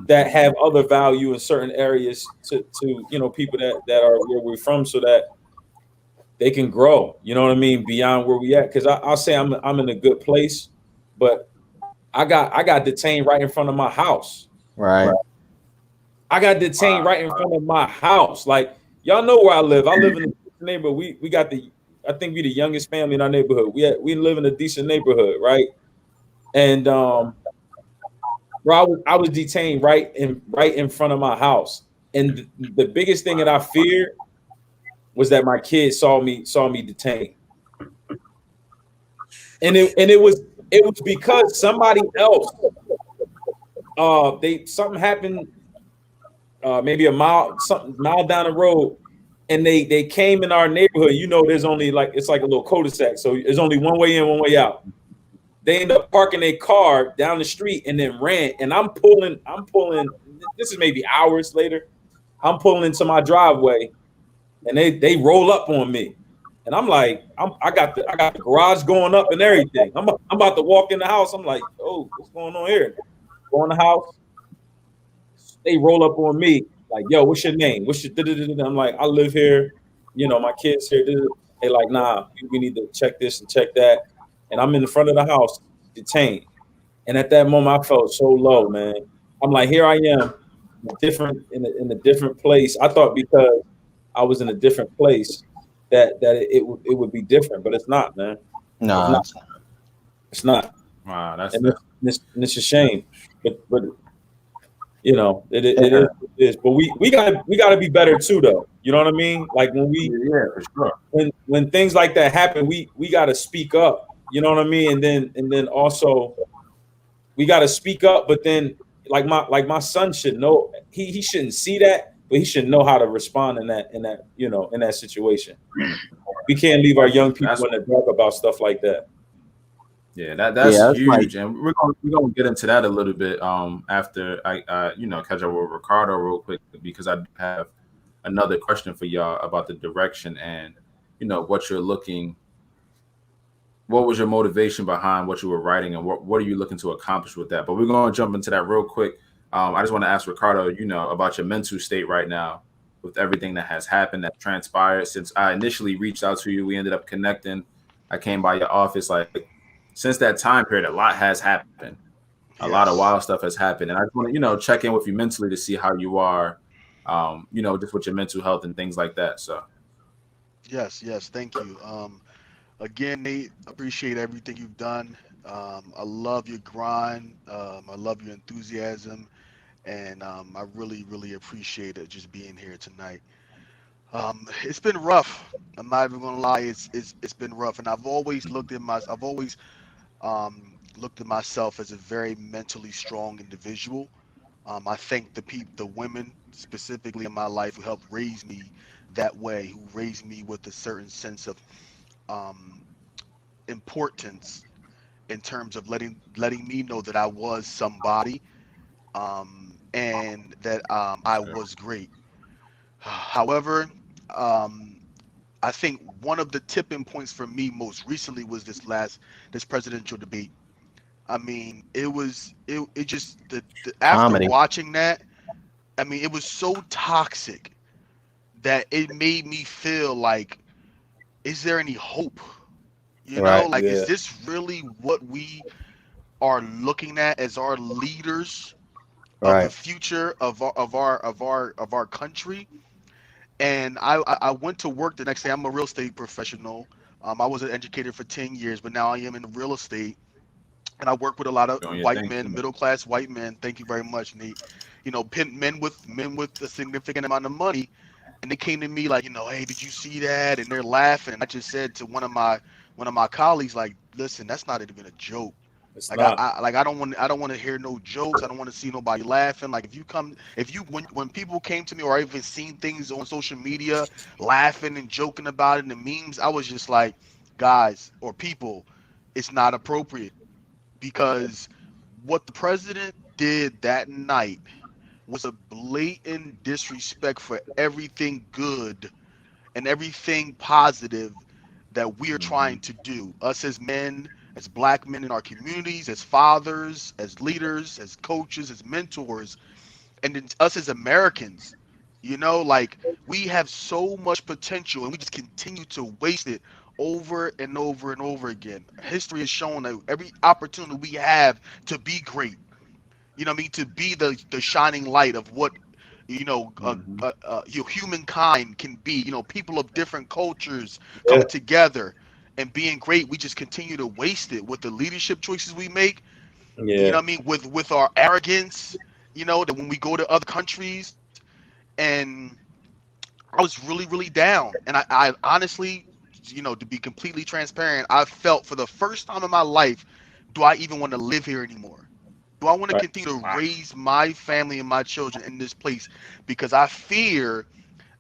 that have other value in certain areas to you know, people that are where we're from, so that they can grow. You know what I mean? Beyond where we at. Because I'll say I'm in a good place, but I got detained right in front of my house. Right. I got detained right in front of my house. Like, y'all know where I live. I live in the neighborhood. We got I think we're the youngest family in our neighborhood. We live in a decent neighborhood, right? And bro, I was detained right in front of my house. And the biggest thing that I feared was that my kids saw me detained. And it was because somebody else something happened maybe a mile down the road. And they came in our neighborhood. You know, there's only it's like a little cul-de-sac. So there's only one way in, one way out. They end up parking their car down the street and then ran. And I'm pulling. This is maybe hours later. I'm pulling into my driveway, and they roll up on me. And I'm like, I got the garage going up and everything. I'm about to walk in the house. I'm like, oh, what's going on here? Go in the house. They roll up on me. Like, yo, what's your name? What's your? I'm like, I live here. You know, my kids here. They like, nah, we need to check this and check that. And I'm in the front of the house, detained. And at that moment, I felt so low, man. I'm like, here I am, in a different place. I thought because I was in a different place that it would be different, but it's not, man. No, it's not. Wow, that's it's a shame, but. You know, it is, but we gotta be better too, though. You know what I mean? Like for sure. When things like that happen, we gotta speak up. You know what I mean? And then also we gotta speak up. But then like my son should know. He shouldn't see that, but he should know how to respond in that situation. We can't leave our young people in the dark about stuff like that. Yeah, that's Yeah, it's like huge, and we're gonna get into that a little bit after I catch up with Ricardo real quick because I have another question for y'all about the direction and what you're looking. What was your motivation behind what you were writing, and what are you looking to accomplish with that? But we're gonna jump into that real quick. I just want to ask Ricardo, about your mental state right now with everything that has happened, that transpired since I initially reached out to you. We ended up connecting. I came by your office. Like since that time period, a lot has happened. A lot of Yes. wild stuff has happened, and I just want to check in with you mentally to see how you are. Just with your mental health and things like that. So Yes. Yes. Thank you. Again, Nate, appreciate everything you've done. I love your grind. I love your enthusiasm, and I really, really appreciate it just being here tonight. It's been rough. I'm not even gonna lie. It's been rough, and I've always looked at myself as a very mentally strong individual. I thank the women specifically in my life who helped raise me that way, who raised me with a certain sense of um, importance in terms of letting me know that I was somebody, and that I was great. However, um, I think one of the tipping points for me most recently was this presidential debate. I mean, it just after comedy. watching that, I mean, it was so toxic that it made me feel like, is there any hope? Right. Like, is Yeah. this really what we are looking at as our leaders of the Right. future of our country? And I went to work the next day. I'm a real estate professional. I was an educator for 10 years, but now I am in real estate, and I work with a lot of doing your white thing. men, middle class white men. Thank you very much, Nate. Men with a significant amount of money, and they came to me like, hey, did you see that? And they're laughing. And I just said to one of my colleagues, like, listen, that's not even a joke. It's Like I, not. I like I don't want to hear no jokes. I don't want to see nobody laughing. Like if you when people came to me or I even seen things on social media laughing and joking about it in the memes, I was just like, guys or people, it's not appropriate because what the president did that night was a blatant disrespect for everything good and everything positive that we are Hmm. trying to do. Us as men, as black men in our communities, as fathers, as leaders, as coaches, as mentors, and then us as Americans. Like we have so much potential and we just continue to waste it over and over and over again. History has shown that every opportunity we have to be great, I mean, to be the shining light of what Hmm. humankind can be. People of different cultures Yeah. coming together and being great. We just continue to waste it with the leadership choices we make. Yeah. I mean, with our arrogance. That when we go to other countries, and I was really, really down. And I honestly, to be completely transparent, I felt for the first time in my life, do I even want to live here anymore? Do I want to Right. continue to raise my family and my children in this place? Because I fear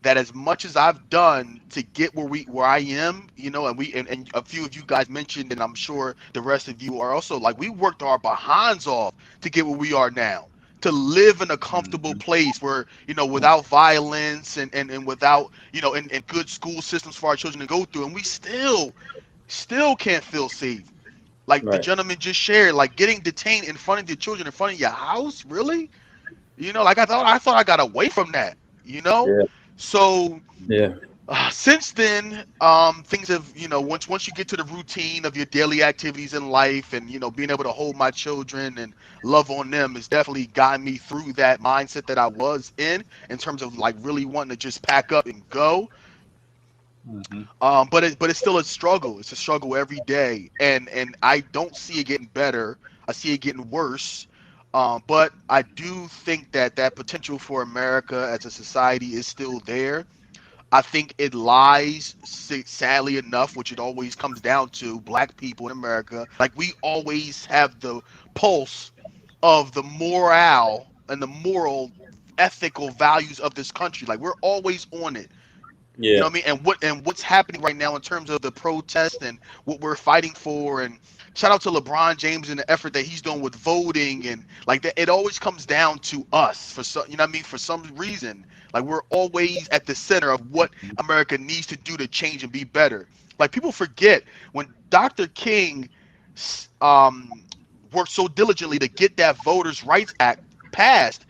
that as much as I've done to get where I am, and a few of you guys mentioned, and I'm sure the rest of you are also like, we worked our behinds off to get where we are now, to live in a comfortable Hmm. place where, without violence and without, and good school systems for our children to go through, and we still can't feel safe. Like the Right. gentleman just shared, like getting detained in front of your children, in front of your house, really? Like I thought I got away from that, you know? Yeah. So Yeah. since then, things have, once you get to the routine of your daily activities in life, and being able to hold my children and love on them has definitely gotten me through that mindset that I was in terms of like really wanting to just pack up and go. Hmm. But it's still a struggle. It's a struggle every day, and I don't see it getting better. I see it getting worse. But I do think that potential for America as a society is still there. I think it lies, sadly enough, which it always comes down to, black people in America. Like we always have the pulse of the morale and the moral, ethical values of this country. Like we're always on it. You know what I mean? And what's happening right now in terms of the protest and what we're fighting for. And shout out to LeBron James and the effort that he's doing with voting and like that. It always comes down to us for some, you know what I mean? For some reason, like we're always at the center of what America needs to do to change and be better. Like people forget when Dr. King worked so diligently to get that Voters' Rights Act passed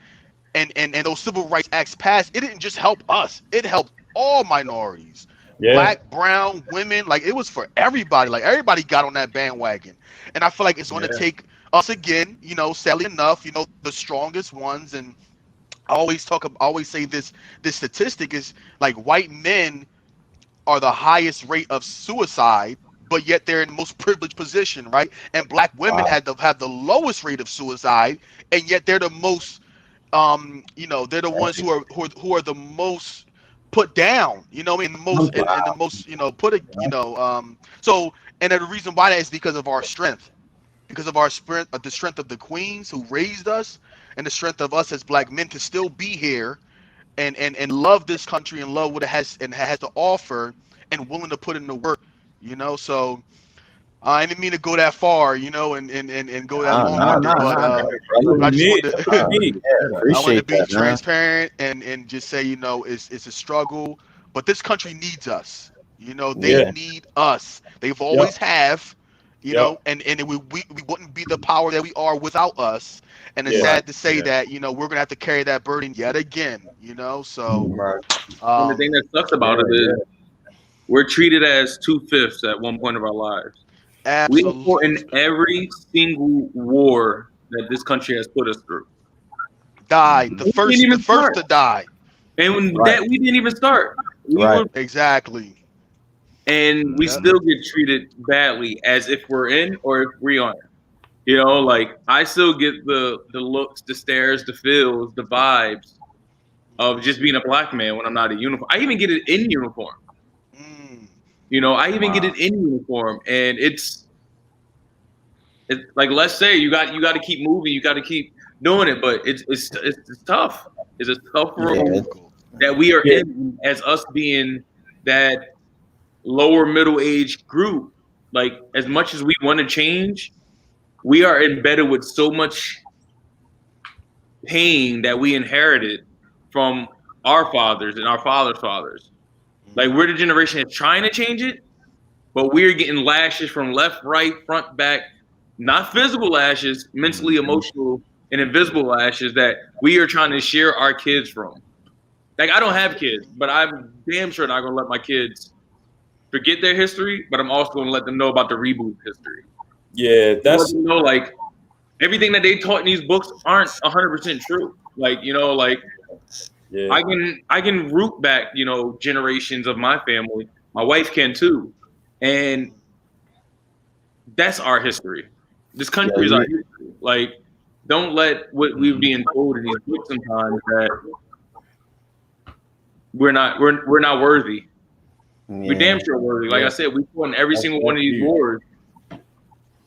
and those civil rights acts passed, it didn't just help us. It helped all minorities, black, brown, women, like it was for everybody. Like everybody got on that bandwagon. And I feel like it's going to take us again, you know, sadly enough, you know, the strongest ones. And I always say this statistic is like white men are the highest rate of suicide, but yet they're in the most privileged position, right? And black women have the lowest rate of suicide, and yet they're the most you know, they're the ones who are the most put down, you know, in the most and the most, you know, so and the reason why that is because of our strength, the strength of the queens who raised us, and the strength of us as black men to still be here and love this country and love what it has and has to offer and willing to put in the work, you know. So I didn't mean to go that far, you know, and go that long, but I just wanted to be transparent and just say, you know, it's a struggle, but this country needs us. You know, they need us. They've always have, you know, and we wouldn't be the power that we are without us. And it's sad to say that, you know, we're gonna have to carry that burden yet again, you know. So and the thing that sucks about it is we're treated as 2/5 at one point of our lives. Absolutely. We fought in every single war that this country has put us through. Died the first to die, and that we didn't even start. Exactly. And we still get treated badly as if we're in or if we aren't. You know, like I still get the looks, the stares, the feels, the vibes of just being a black man when I'm not in uniform. I even get it in uniform. You know, I even get it in uniform, and it's like, let's say you got to keep moving, you got to keep doing it, but it's tough. It's a tough road that we are in as us being that lower middle age group. Like as much as we want to change, we are embedded with so much pain that we inherited from our fathers and our fathers' fathers. Like we're the generation that's trying to change it, but we're getting lashes from left, right, front, back, not physical lashes, mentally, emotional, and invisible lashes that we are trying to shear our kids from. Like I don't have kids, but I'm damn sure not gonna let my kids forget their history, but I'm also gonna let them know about the reboot history. Yeah, that's like everything that they taught in these books aren't 100% true. Like, you know, like I can root back, you know, generations of my family. My wife can too. And that's our history. This country is our history. Like, don't let what we're being told in these books sometimes that we're not worthy. We're damn sure worthy. Like I said, we fought in every single one of these wars.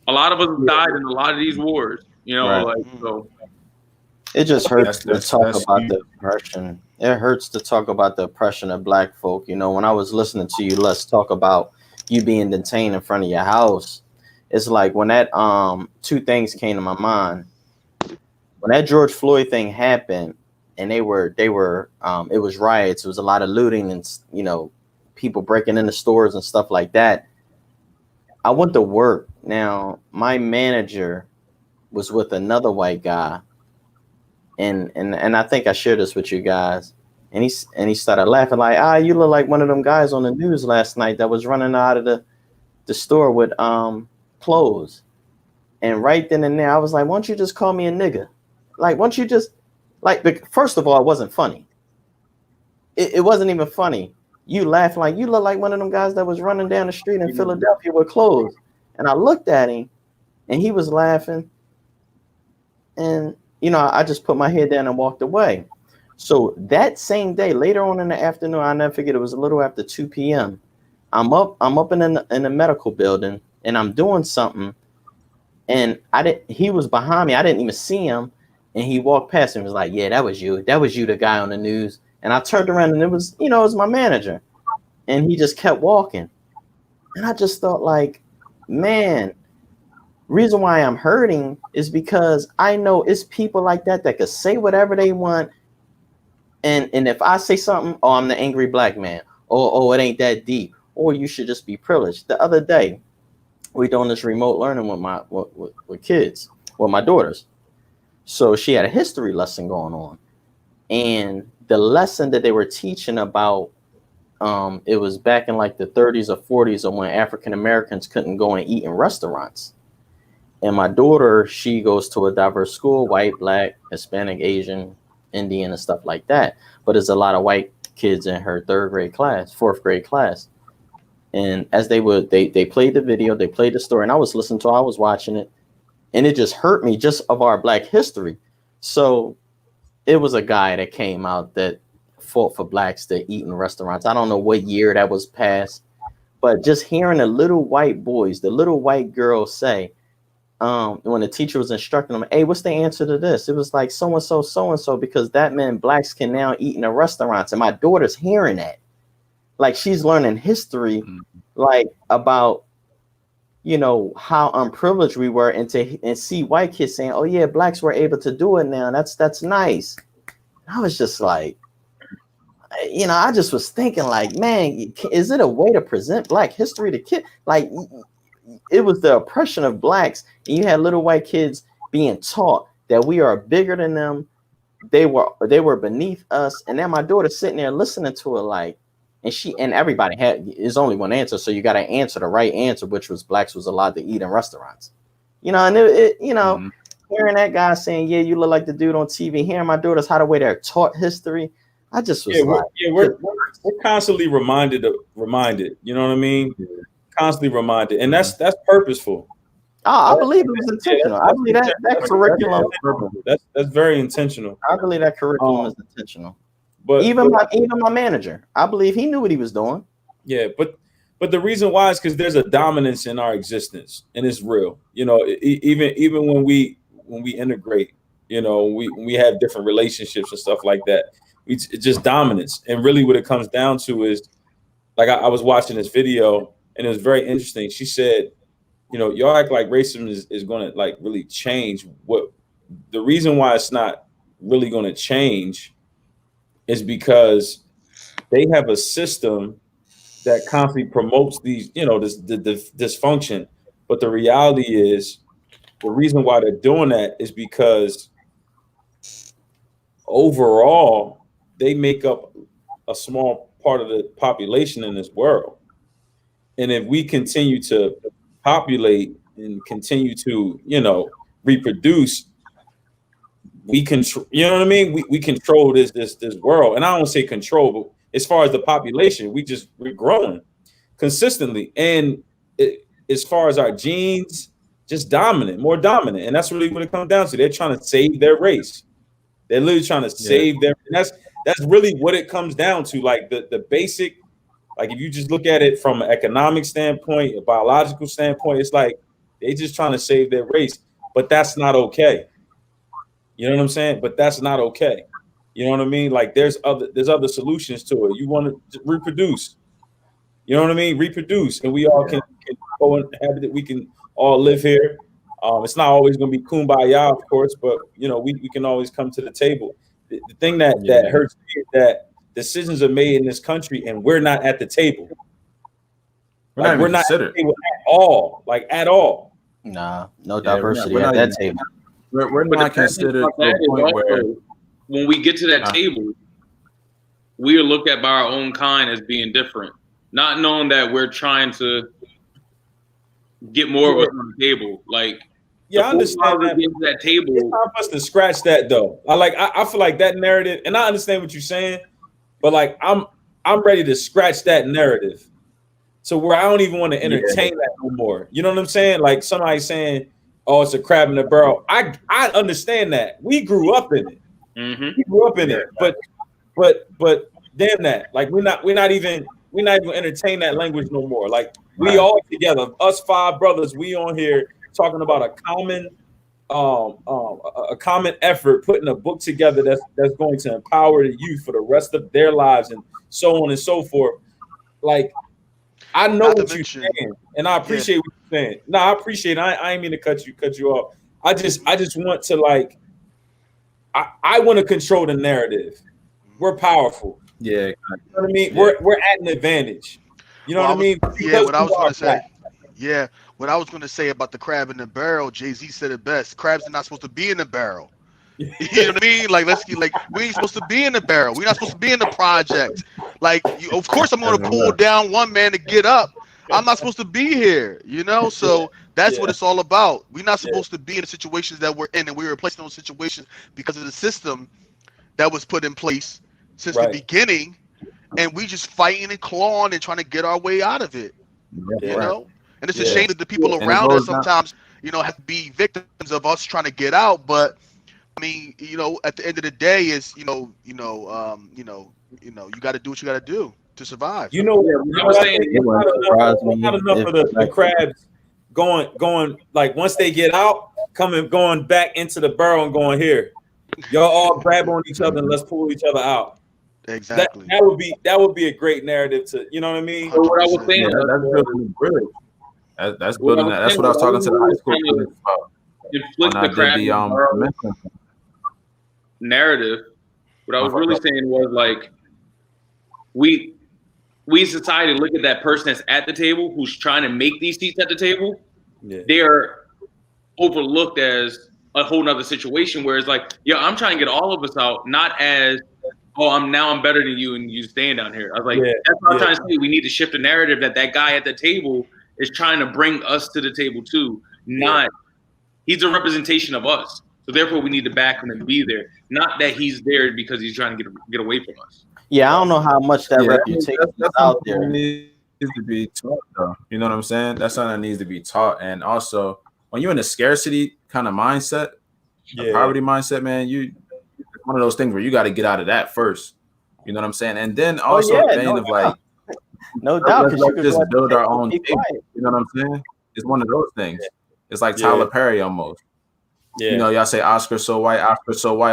A lot of us died in a lot of these wars. You know, like so. It just hurts to talk about the oppression. It hurts to talk about the oppression of black folk. You know, when I was listening to you, let's talk about you being detained in front of your house. It's like when that two things came to my mind. When that George Floyd thing happened, and it was riots. It was a lot of looting and, you know, people breaking into stores and stuff like that. I went to work. Now, my manager was with another white guy. And I think I shared this with you guys. And he started laughing like, you look like one of them guys on the news last night that was running out of the store with clothes. And right then and there, I was like, why don't you just call me a nigga? Like, why don't you just, like, first of all, it wasn't funny. It wasn't even funny. You laugh like you look like one of them guys that was running down the street in Philadelphia with clothes. And I looked at him and he was laughing. And, you know, I just put my head down and walked away. So that same day, later on in the afternoon, I'll never forget, it was a little after 2 p.m. I'm up in the medical building and I'm doing something. And he was behind me. I didn't even see him. And he walked past and was like, yeah, that was you. That was you, the guy on the news. And I turned around and it was my manager. and he just kept walking. And I just thought, like, man, reason why I'm hurting is because I know it's people like that that could say whatever they want. And if I say something, oh, I'm the angry black man. Oh, it ain't that deep. Or you should just be privileged. The other day, we doing this remote learning with kids, with my daughters. So she had a history lesson going on. And the lesson that they were teaching about, it was back in like the 30s or 40s, or when African Americans couldn't go and eat in restaurants. And my daughter, she goes to a diverse school, white, black, Hispanic, Asian, Indian, and stuff like that. But there's a lot of white kids in her fourth grade class. And as they played the video, they played the story, and I was listening to it, I was watching it, and it just hurt me just of our black history. So it was a guy that came out that fought for blacks to eat in restaurants. I don't know what year that was passed, but just hearing the little white boys, the little white girls say, when the teacher was instructing them, hey, what's the answer to this? It was like so-and-so, because that meant blacks can now eat in the restaurants. And my daughter's hearing that. Like, she's learning history, like, about, you know, how unprivileged we were, and see white kids saying, oh yeah, blacks were able to do it now. That's nice. I was just like, you know, I just was thinking, like, man, is it a way to present black history to kids? Like, it was the oppression of blacks, and you had little white kids being taught that we are bigger than them. They were beneath us. And then my daughter sitting there listening to it, like, and everybody is only one answer, so you got to answer the right answer, which was blacks was allowed to eat in restaurants. You know, and hearing that guy saying, yeah, you look like the dude on TV, hearing my daughters how the way they're taught history, I just was we're constantly reminded, you know what I mean? Constantly reminded, and that's purposeful. I believe it was intentional. I believe that curriculum. That's very intentional. I believe that curriculum is intentional. But even my manager, I believe he knew what he was doing. Yeah, but the reason why is because there's a dominance in our existence, and it's real. You know, even when we integrate, you know, we have different relationships and stuff like that. It's just dominance, and really what it comes down to is, like, I was watching this video, and it was very interesting. She said, you know, y'all act like racism is going to, like, really change. What the reason why it's not really going to change is because they have a system that constantly promotes these, you know, this dysfunction. But the reality is, the reason why they're doing that is because overall they make up a small part of the population in this world. And if we continue to populate and continue to, you know, reproduce, we control, you know what I mean? We control this world. And I don't say control, but as far as the population, we're growing consistently. And as far as our genes, just more dominant. And that's really what it comes down to. They're trying to save their race. They're literally trying to save their, and that's really what it comes down to. Like the basic, like, if you just look at it from an economic standpoint, a biological standpoint, it's like they just trying to save their race, but that's not okay. You know what I'm saying? But that's not okay. You know what I mean? Like, there's other solutions to it. You want to reproduce. You know what I mean? Reproduce, and we all can go and have it. We can all live here. It's not always going to be kumbaya, of course, but, you know, we can always come to the table. The thing that hurts me is that decisions are made in this country, and we're not at the table. We're not at the table at all. Like, at all. Nah, no diversity at that table. We're not considered to the point where, when we get to that table, we are looked at by our own kind as being different, not knowing that we're trying to get more of us on the table. Like, I understand that table. It's time for us to scratch that, though. I feel like that narrative, and I understand what you're saying, but, like, I'm ready to scratch that narrative, so where I don't even want to entertain that no more. You know what I'm saying? Like, somebody saying, oh, it's a crab in a barrel. I understand that. We grew up in it. Mm-hmm. We grew up in it. But damn that. Like, we're not even entertain that language no more. Like, we all together, us 5 brothers, we on here talking about a common effort, putting a book together that's going to empower the youth for the rest of their lives, and so on and so forth. like I know Not to what you're mention- saying, and I appreciate what you're saying. No, I appreciate it. I ain't mean to cut you off. I just want to like I want to control the narrative. We're powerful. Yeah. You know what I mean? Yeah. We're at an advantage. You know Well, what I mean? Yeah, Because what I was we are going to say. black. Yeah, what I was going to say about the crab in the barrel, Jay-Z said it best. Crabs are not supposed to be in the barrel. You know what I mean? Like, we ain't supposed to be in the barrel. We're not supposed to be in the project. Like, of course, I'm going to pull down one man to get up. I'm not supposed to be here, you know? So that's what it's all about. We're not supposed to be in the situations that we're in, and we were placed in those situations because of the system that was put in place since the beginning, and we just fighting and clawing and trying to get our way out of it. You know, and it's a shame that the people around us sometimes, you know, have to be victims of us trying to get out. But I mean, you know, at the end of the day, is you got to do what you got to do to survive. You know, I was saying not enough of the crabs going like once they get out, going back into the barrel and going here. Y'all all grab on each other and let's pull each other out. Exactly. That would be a great narrative to, you know what I mean? So what I was saying, that's building a bridge. That's building that. That's what I was talking to the high school students about. Inflict the crab narrative. What I was really saying was like, we society look at that person that's at the table who's trying to make these seats at the table. Yeah. They are overlooked as a whole nother situation where it's like, yo, I'm trying to get all of us out, not as, oh, I'm better than you and you staying down here. I was like, that's what I'm trying to say. We need to shift the narrative that guy at the table is trying to bring us to the table too. Not he's a representation of us. So therefore we need to back him and be there. Not that he's there because he's trying to get away from us. Yeah, I don't know how much that reputation is out there. Needs to be taught though. You know what I'm saying? That's something that needs to be taught. And also when you're in a scarcity kind of mindset, a poverty mindset, man, it's one of those things where you got to get out of that first. You know what I'm saying? And then also no doubt, let's just build our own table. You know what I'm saying? It's one of those things. It's like Tyler Perry almost. Yeah. You know, y'all say Oscar so white.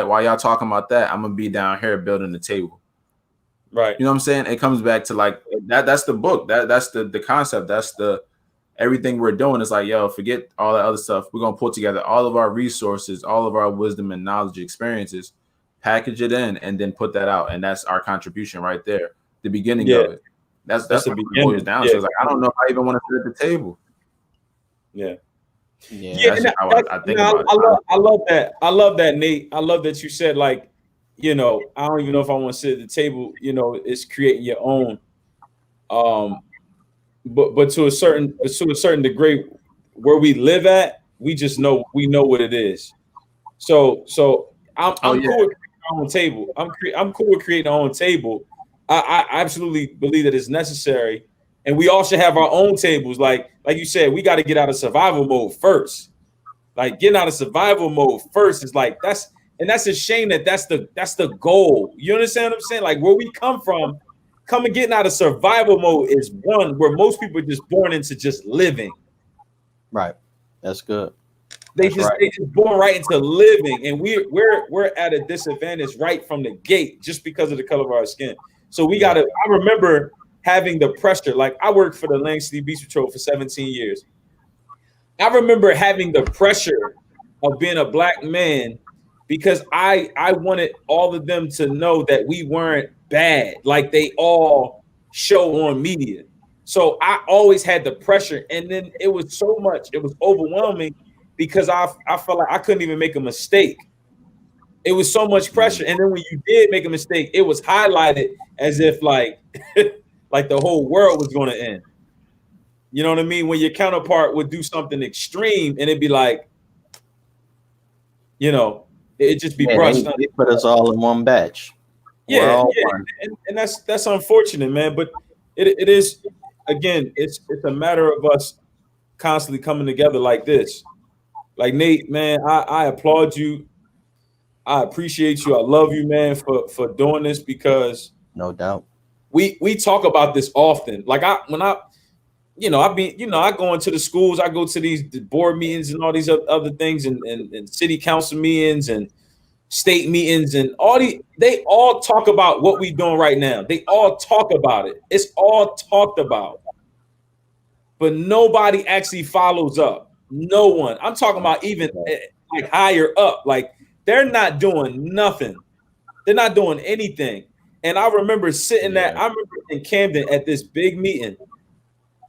Why y'all talking about that? I'm gonna be down here building the table. Right. You know what I'm saying? It comes back to like that. That's the book. That's the concept. That's the everything we're doing. Is like, yo, forget all that other stuff. We're gonna pull together all of our resources, all of our wisdom and knowledge, experiences, package it in, and then put that out. And that's our contribution right there. The beginning of it. That's what it boils down to. Like, I don't know if I even want to sit at the table. Yeah. That's how I think about it. I love that. I love that, Nate. I love that you said, like, you know, I don't even know if I want to sit at the table. You know, it's creating your own. But to a certain degree, where we live at, we know what it is. So I'm cool with creating our own table. I'm cool with creating our own table. I absolutely believe that it's necessary, and we all should have our own tables. Like you said, we got to get out of survival mode first. Like getting out of survival mode first is like that's a shame that's the goal. You understand what I'm saying? Like where we come from, getting out of survival mode is one where most people are just born into just living. Right. That's good. They just born right into living, and we're at a disadvantage right from the gate just because of the color of our skin. So we gotta. I remember having the pressure. Like I worked for the Lang City Beach Patrol for 17 years. I remember having the pressure of being a black man because I wanted all of them to know that we weren't bad, like they all show on media. So I always had the pressure, and then it was so much. It was overwhelming because I felt like I couldn't even make a mistake. It was so much pressure, and then when you did make a mistake, it was highlighted as if like like the whole world was going to end. You know what I mean? When your counterpart would do something extreme, and it'd be like, you know, it'd just be brushed. They put us all in one batch. Yeah, and that's unfortunate, man. But it is, again, it's a matter of us constantly coming together like this. Like Nate, man, I applaud you. I appreciate you. I love you, man, for doing this because no doubt we talk about this often. Like I go into the schools, I go to these board meetings and all these other things and city council meetings and state meetings and they all talk about what we're doing right now. They all talk about it. It's all talked about. But nobody actually follows up. No one. I'm talking about even like higher up. Like they're not doing nothing. They're not doing anything. And I remember sitting I remember in Camden at this big meeting,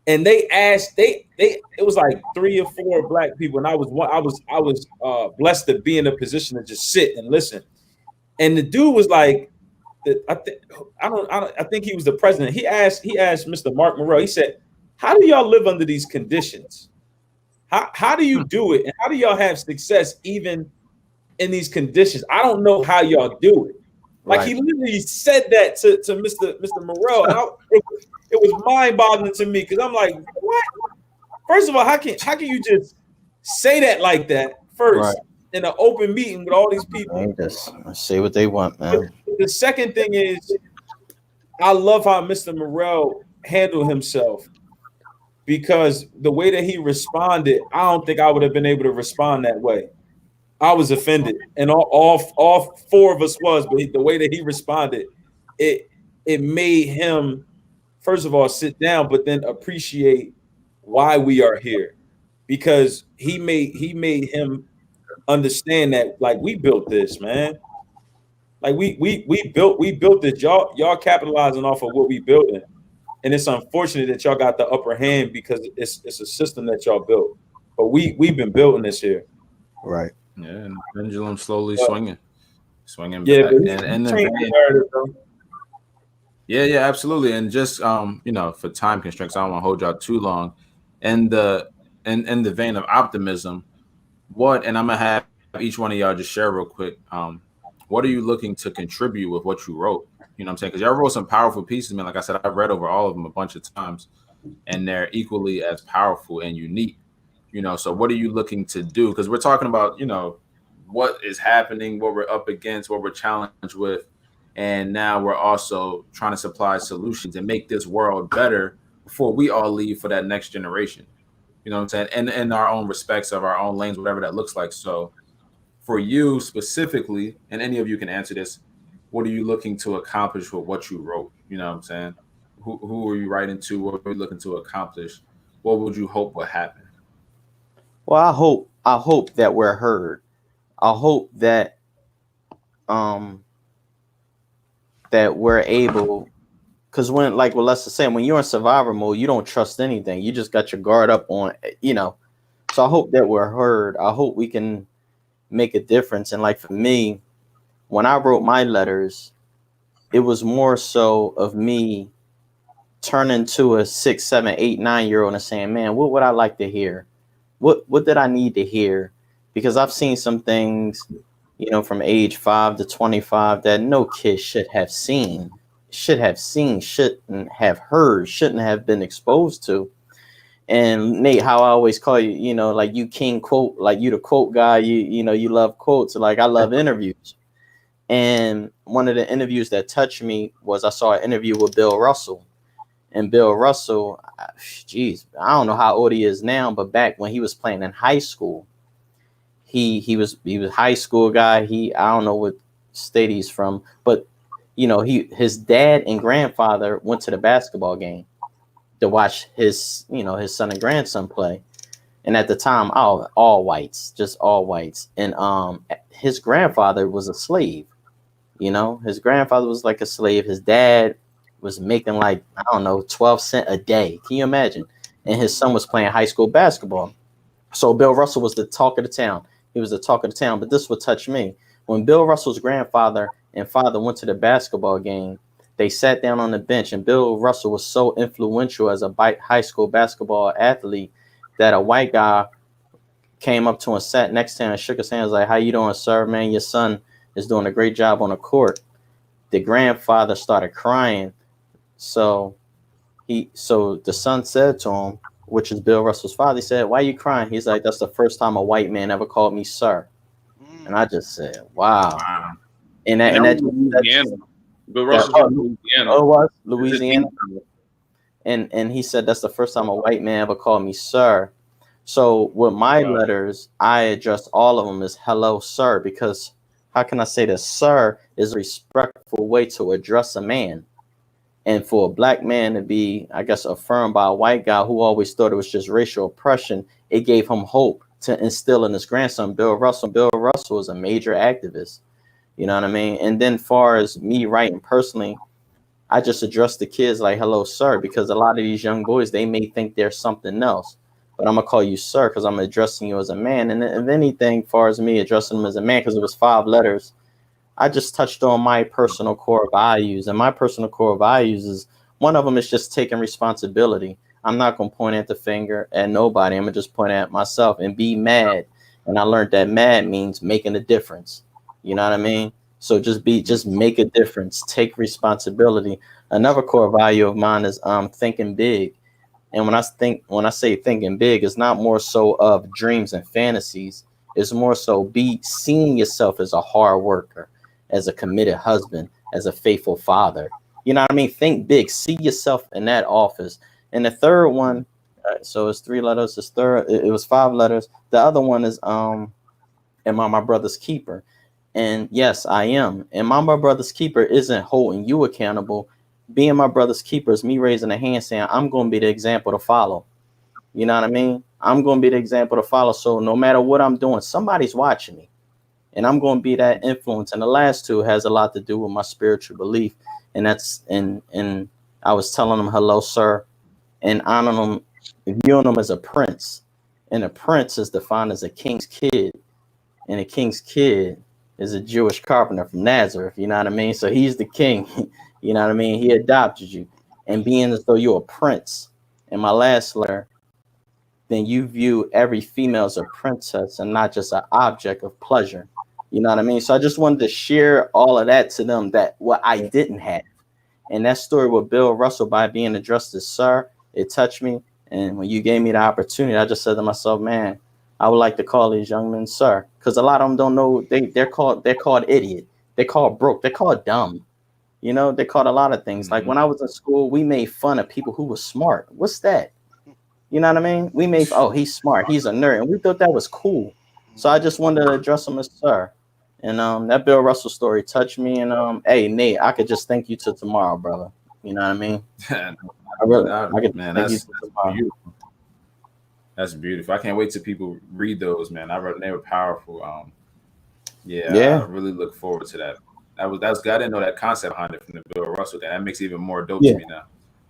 and they asked, it was like 3 or 4 black people, and I was blessed to be in a position to just sit and listen. And the dude was like, I think he was the president. He asked Mr. Mark Morrell. He said, "How do y'all live under these conditions? How do you do it? And how do y'all have success even in these conditions? I don't know how y'all do it." Like he literally said that to Mr. Morrell. And it was mind-boggling to me because I'm like, what? First of all, how can you just say that like that first in an open meeting with all these people? They just say what they want, man. The second thing is, I love how Mr. Morrell handled himself, because the way that he responded, I don't think I would have been able to respond that way. I was offended, and all 4 of us was, but the way that he responded, it made him, first of all, sit down, but then appreciate why we are here, because he made him understand that, like, we built this, man. Like we built this. Y'all capitalizing off of what we building, and it's unfortunate that y'all got the upper hand because it's a system that y'all built. But we've been building this here, right? Yeah, and the pendulum slowly swinging. Yeah, back. And then, yeah, absolutely. And just for time constraints, I don't want to hold y'all too long. And the vein of optimism, and I'm gonna have each one of y'all just share real quick. What are you looking to contribute with what you wrote? You know what I'm saying? Because y'all wrote some powerful pieces, man. Like I said, I've read over all of them a bunch of times, and they're equally as powerful and unique. So what are you looking to do? Because we're talking about, what is happening, what we're up against, what we're challenged with. And now we're also trying to supply solutions and make this world better before we all leave for that next generation. You know what I'm saying? And in our own respects of our own lanes, whatever that looks like. So for you specifically, and any of you can answer this, what are you looking to accomplish with what you wrote? You know what I'm saying? Who are you writing to? What are you looking to accomplish? What would you hope would happen? Well, I hope that we're heard. I hope that that we're able, because when, like what Lester said, when you're in survivor mode, you don't trust anything. You just got your guard up on, So I hope that we're heard. I hope we can make a difference. And like for me, when I wrote my letters, it was more so of me turning to a 6, 7, 8, 9-year-old and saying, man, what would I like to hear? What did I need to hear? Because I've seen some things, from age 5 to 25 that no kid should have seen, shouldn't have heard, shouldn't have been exposed to. And Nate, how I always call you, like you king quote, like you the quote guy, you love quotes. Like I love interviews. And one of the interviews that touched me was I saw an interview with Bill Russell. And Bill Russell, I don't know how old he is now, but back when he was playing in high school, he was a high school guy. I don't know what state he's from, but his dad and grandfather went to the basketball game to watch his son and grandson play. And at the time, all whites, just all whites. And his grandfather was a slave. His grandfather was like a slave. His dad was making 12 cents a day. Can you imagine? And his son was playing high school basketball. So Bill Russell was the talk of the town. He was the talk of the town. But this would touch me. When Bill Russell's grandfather and father went to the basketball game, they sat down on the bench, and Bill Russell was so influential as a high school basketball athlete that a white guy came up to him, sat next to him, and shook his hand, like, how you doing, sir? Man, your son is doing a great job on the court. The grandfather started crying. So the son said to him, which is Bill Russell's father, he said, why are you crying? He's like, that's the first time a white man ever called me sir. And I just said, wow. And that Louisiana. Bill Russell Louisiana. Oh, it was Louisiana. And he said, that's the first time a white man ever called me sir. So with my letters, I addressed all of them as hello, sir, because how can I say this? Sir is a respectful way to address a man. And for a black man to be, I guess, affirmed by a white guy who always thought it was just racial oppression, it gave him hope to instill in his grandson, Bill Russell. Bill Russell is a major activist. You know what I mean? And then far as me writing personally, I just address the kids like, hello, sir, because a lot of these young boys, they may think they're something else. But I'm going to call you sir because I'm addressing you as a man. And if anything, far as me addressing them as a man, because it was 5 letters, I just touched on my personal core values. And my personal core values is one of them is just taking responsibility. I'm not going to point at the finger at nobody. I'm going to just point at myself and be mad. And I learned that mad means making a difference. You know what I mean? So just make a difference. Take responsibility. Another core value of mine is thinking big. And when I say thinking big, it's not more so of dreams and fantasies. It's more so seeing yourself as a hard worker, as a committed husband, as a faithful father. You know what I mean? Think big. See yourself in that office. And the third one, so it's 3 letters. It was 5 letters. The other one is am I my brother's keeper? And yes, I am. And my brother's keeper isn't holding you accountable. Being my brother's keeper is me raising a hand saying, I'm going to be the example to follow. You know what I mean? I'm going to be the example to follow. So no matter what I'm doing, somebody's watching me. And I'm going to be that influence. And the last 2 has a lot to do with my spiritual belief. And that's, and I was telling them, hello, sir, and honoring them, viewing them as a prince. And a prince is defined as a king's kid. And a king's kid is a Jewish carpenter from Nazareth. You know what I mean? So he's the king. You know what I mean? He adopted you. And being as though you're a prince, in my last letter, then you view every female as a princess and not just an object of pleasure. You know what I mean? So I just wanted to share all of that to them, that what I didn't have. And that story with Bill Russell, by being addressed as sir, it touched me. And when you gave me the opportunity, I just said to myself, man, I would like to call these young men sir, because a lot of them don't know. They're called idiot. They're called broke. They're called dumb. You know, they called a lot of things. Like when I was in school, we made fun of people who were smart. What's that? You know what I mean? We made, oh, he's smart. He's a nerd. And we thought that was cool. So I just wanted to address him as sir. And that Bill Russell story touched me. And hey, Nate, I could just thank you till tomorrow, brother. You know what I mean? I could man, thank you that's till tomorrow. beautiful. That's beautiful. I can't wait till people read those, man. They were powerful. Yeah. I really look forward to that. That's good. I didn't know that concept behind it from the Bill Russell thing. That makes it even more dope to me now.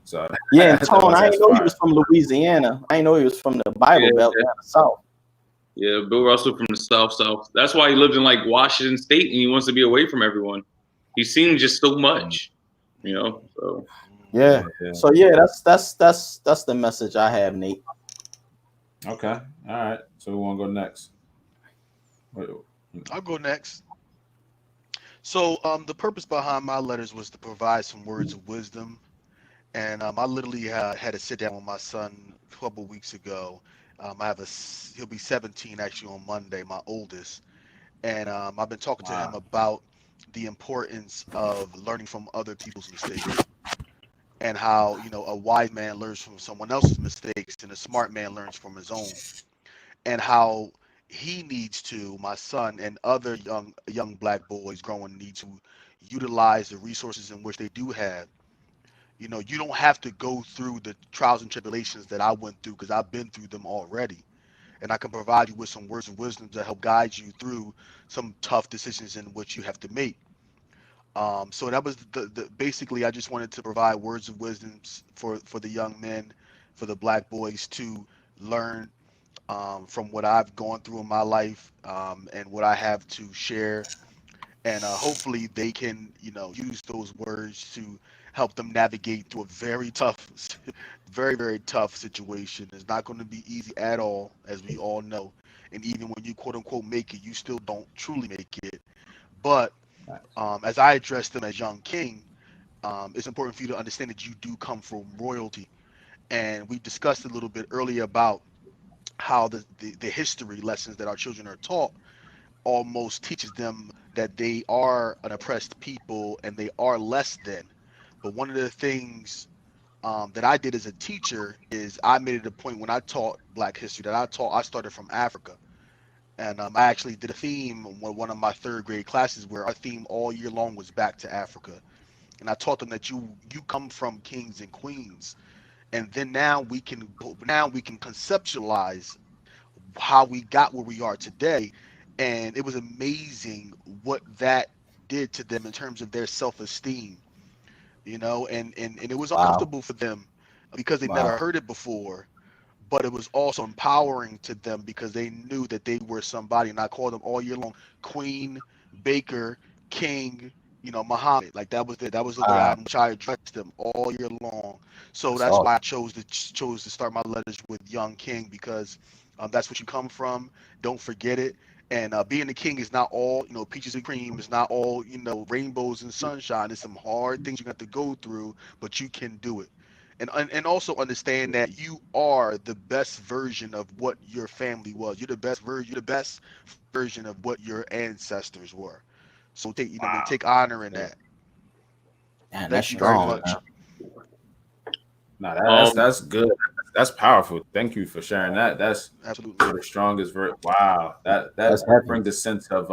So yeah, and Tone, I didn't know he was from Louisiana. I didn't know he was from the Bible Belt down the South. Yeah, Bill Russell from the South. That's why he lives in like Washington State and he wants to be away from everyone. He's seen just so much, you know. So yeah. So yeah, that's the message I have, Nate. Okay. All right. So we want to go next. I'll go next. So the purpose behind my letters was to provide some words of wisdom. And I literally had to sit down with my son a couple weeks ago. He'll be 17 actually on Monday, my oldest. And I've been talking to him about the importance of learning from other people's mistakes. And how, you know, a wise man learns from someone else's mistakes and a smart man learns from his own. And how he needs to, my son and other young black boys growing need to utilize the resources in which they do have. You know, you don't have to go through the trials and tribulations that I went through because I've been through them already. And I can provide you with some words of wisdom to help guide you through some tough decisions in which you have to make. So that was basically, I just wanted to provide words of wisdom for the young men, for the black boys to learn from what I've gone through in my life and what I have to share. And hopefully they can, you know, use those words to help them navigate through a very tough, very, very tough situation. It's not going to be easy at all, as we all know. And even when you quote unquote make it, you still don't truly make it. But as I address them as young king, it's important for you to understand that you do come from royalty. And we discussed a little bit earlier about how the history lessons that our children are taught almost teaches them that they are an oppressed people and they are less than. But one of the things that I did as a teacher is I made it a point when I taught Black history that I started from Africa. And I actually did a theme on one of my third grade classes where our theme all year long was back to Africa. And I taught them that you come from kings and queens, and then now we can conceptualize how we got where we are today. And it was amazing what that did to them in terms of their self-esteem, and it was uncomfortable for them because they never heard it before, but it was also empowering to them because they knew that they were somebody. And I called them all year long Queen, Baker, King, Muhammad. Like that was the way I addressed them all year long. So that's why I chose to start my letters with Young King, because that's what you come from. Don't forget it. And being a king is not all, peaches and cream. It's not all, rainbows and sunshine. There's some hard things you have to go through, but you can do it. And also understand that you are the best version of what your family was. You're the best version of what your ancestors were. So take honor in that. Man, Thank you very much. No, that's good. That's powerful. Thank you for sharing that. That's absolutely the strongest verse. Wow, that brings a sense of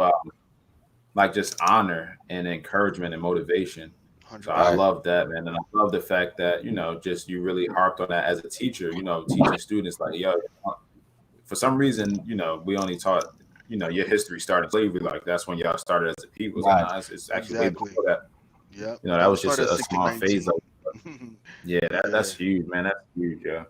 like just honor and encouragement and motivation. So I love that, man, and I love the fact that just you really harped on that as a teacher. Teaching students like, yo, for some reason, we only taught your history started slavery. Like that's when y'all started as a people. Right. So it's actually way before that. Yeah, that was just a small phase of it. That's huge, man. That's huge, yeah.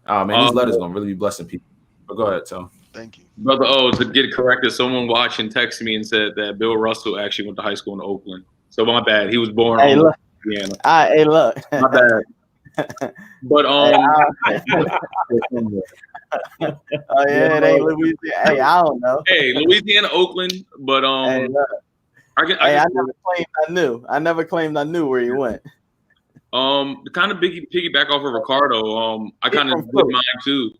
Oh man, these letters gonna really be blessing people. But go ahead, Tom. Thank you, brother. Oh, to get corrected, someone watching texted me and said that Bill Russell actually went to high school in Oakland. So my bad. He was born in Louisiana. Hey, look. My bad. But oh yeah, it ain't Louisiana. Hey, I don't know. Hey, Louisiana, Oakland, but hey, I never claimed I knew. I never claimed I knew where he went. To kind of piggyback off of Ricardo, I kind of did mine too.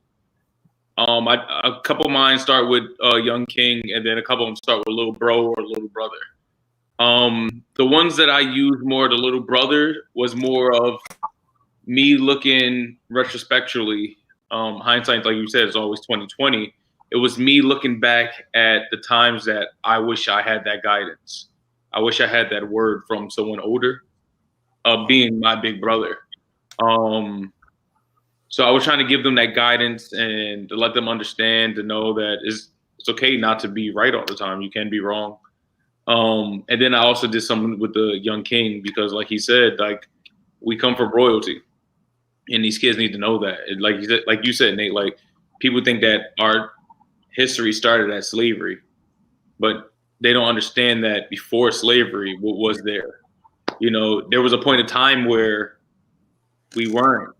A couple of mine start with Young King, and then a couple of them start with Little Bro or Little Brother. The ones that I used more, the Little Brother, was more of me looking retrospectively. Hindsight, like you said, is always 20/20. It was me looking back at the times that I wish I had that guidance. I wish I had that word from someone older, being my big brother. So I was trying to give them that guidance and to let them understand, to know that it's okay not to be right all the time. You can be wrong. And then I also did something with the Young King because, like he said, like we come from royalty, and these kids need to know that. And like you said, Nate, like people think that our history started at slavery, but they don't understand that before slavery, what was there? There was a point of time where we weren't,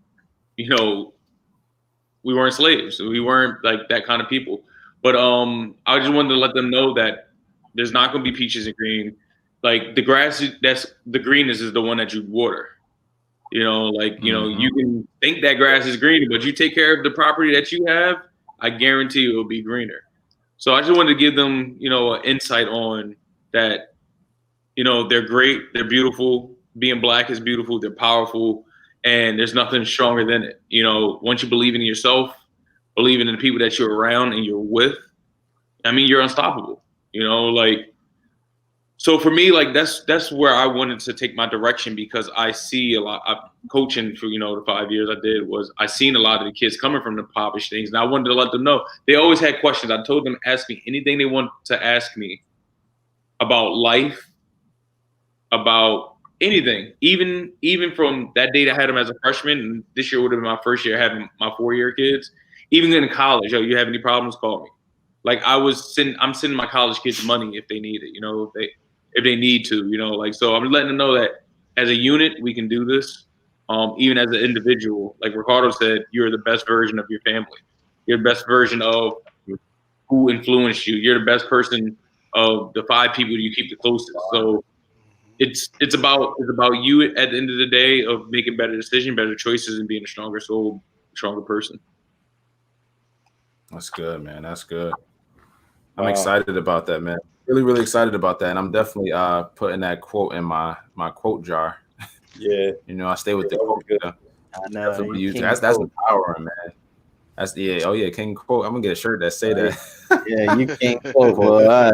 we weren't slaves. We weren't like that kind of people. But I just wanted to let them know that there's not going to be peaches and green. Like the grass, the greenness is the one that you water. You can think that grass is green, but you take care of the property that you have, I guarantee you it will be greener. So I just wanted to give them, an insight on that. They're great, they're beautiful. Being Black is beautiful. They're powerful, and there's nothing stronger than it. Once you believe in yourself, believing in the people that you're around and you're with, you're unstoppable. So for me, like that's where I wanted to take my direction, because I see a lot. Coaching for the 5 years I did was I seen a lot of the kids coming from the popish things, and I wanted to let them know. They always had questions. I told them, ask me anything they want to ask me about life, about anything, even from that date I had them as a freshman, and this year would have been my first year having my 4-year kids. Even in college, you have any problems, call me. Like I'm sending my college kids money if they need it, if they need to, so I'm letting them know that as a unit, we can do this. Even as an individual, like Ricardo said, you're the best version of your family. You're the best version of who influenced you. You're the best person of the 5 people you keep the closest. So it's about you at the end of the day, of making better decisions, better choices, and being a stronger soul, stronger person. That's good, man. That's good. I'm excited about that, man. Really, really excited about that. And I'm definitely putting that quote in my quote jar. Yeah. I stay with the quote. I know. That's empowering, man. That's the oh yeah, King quote. I'm gonna get a shirt that say that. Yeah, you can't quote, boy.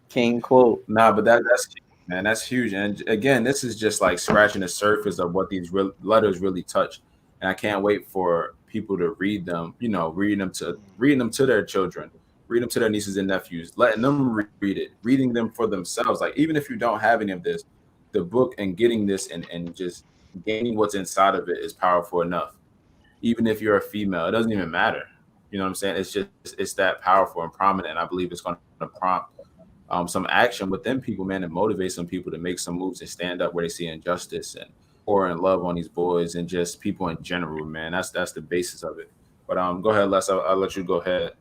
King quote. Nah, but that's man, that's huge. And again, this is just like scratching the surface of what these letters really touch. And I can't wait for people to read them. You know, reading them to their children, read them to their nieces and nephews, letting them read it, reading them for themselves. Like even if you don't have any of this, the book and getting this and just gaining what's inside of it is powerful enough. Even if you're a female, it doesn't even matter. You know what I'm saying? It's that powerful and prominent. And I believe it's going to prompt some action within people, man, and motivate some people to make some moves and stand up where they see injustice and pour in love on these boys and just people in general, man. That's the basis of it. But go ahead, Les. I'll let you go ahead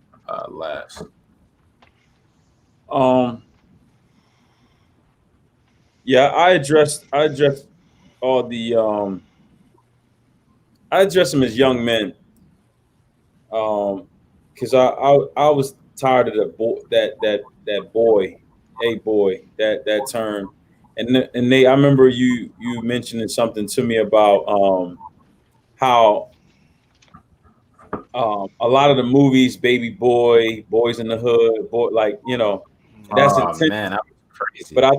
last. Yeah, I addressed all the I addressed them as young men. Because I was tired of that boy term, and Nate, I remember you mentioning something to me about how a lot of the movies, Baby Boy, Boys in the Hood, boy, like that's intentional. Man, that was crazy. But I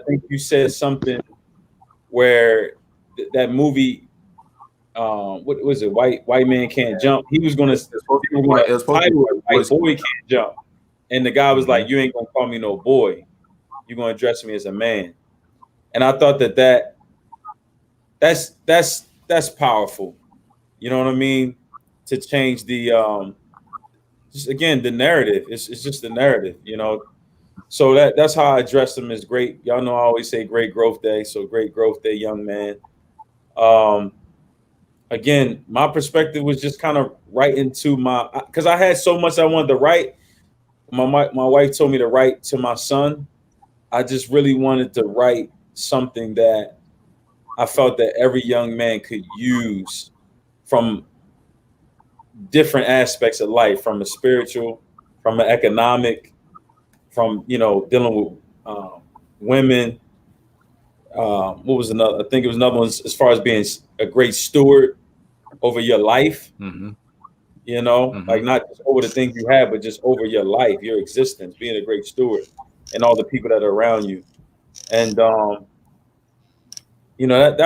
think you said something where that movie. What was it? White Man Can't Jump. He was gonna title it White Boy Can't Jump, and the guy was like, "You ain't gonna call me no boy. You're gonna address me as a man." And I thought that's powerful. You know what I mean? To change the just again the narrative. It's just the narrative, So that's how I address them as great. Y'all know I always say great growth day. So great growth day, young man. Again, my perspective was just kind of right into because I had so much I wanted to write. My wife told me to write to my son. I just really wanted to write something that I felt that every young man could use from different aspects of life, from a spiritual, from an economic, from dealing with women. What was another? I think it was another one as far as being a great steward over your life. Like not just over the things you have, but just over your life, your existence, being a great steward, and all the people that are around you. And that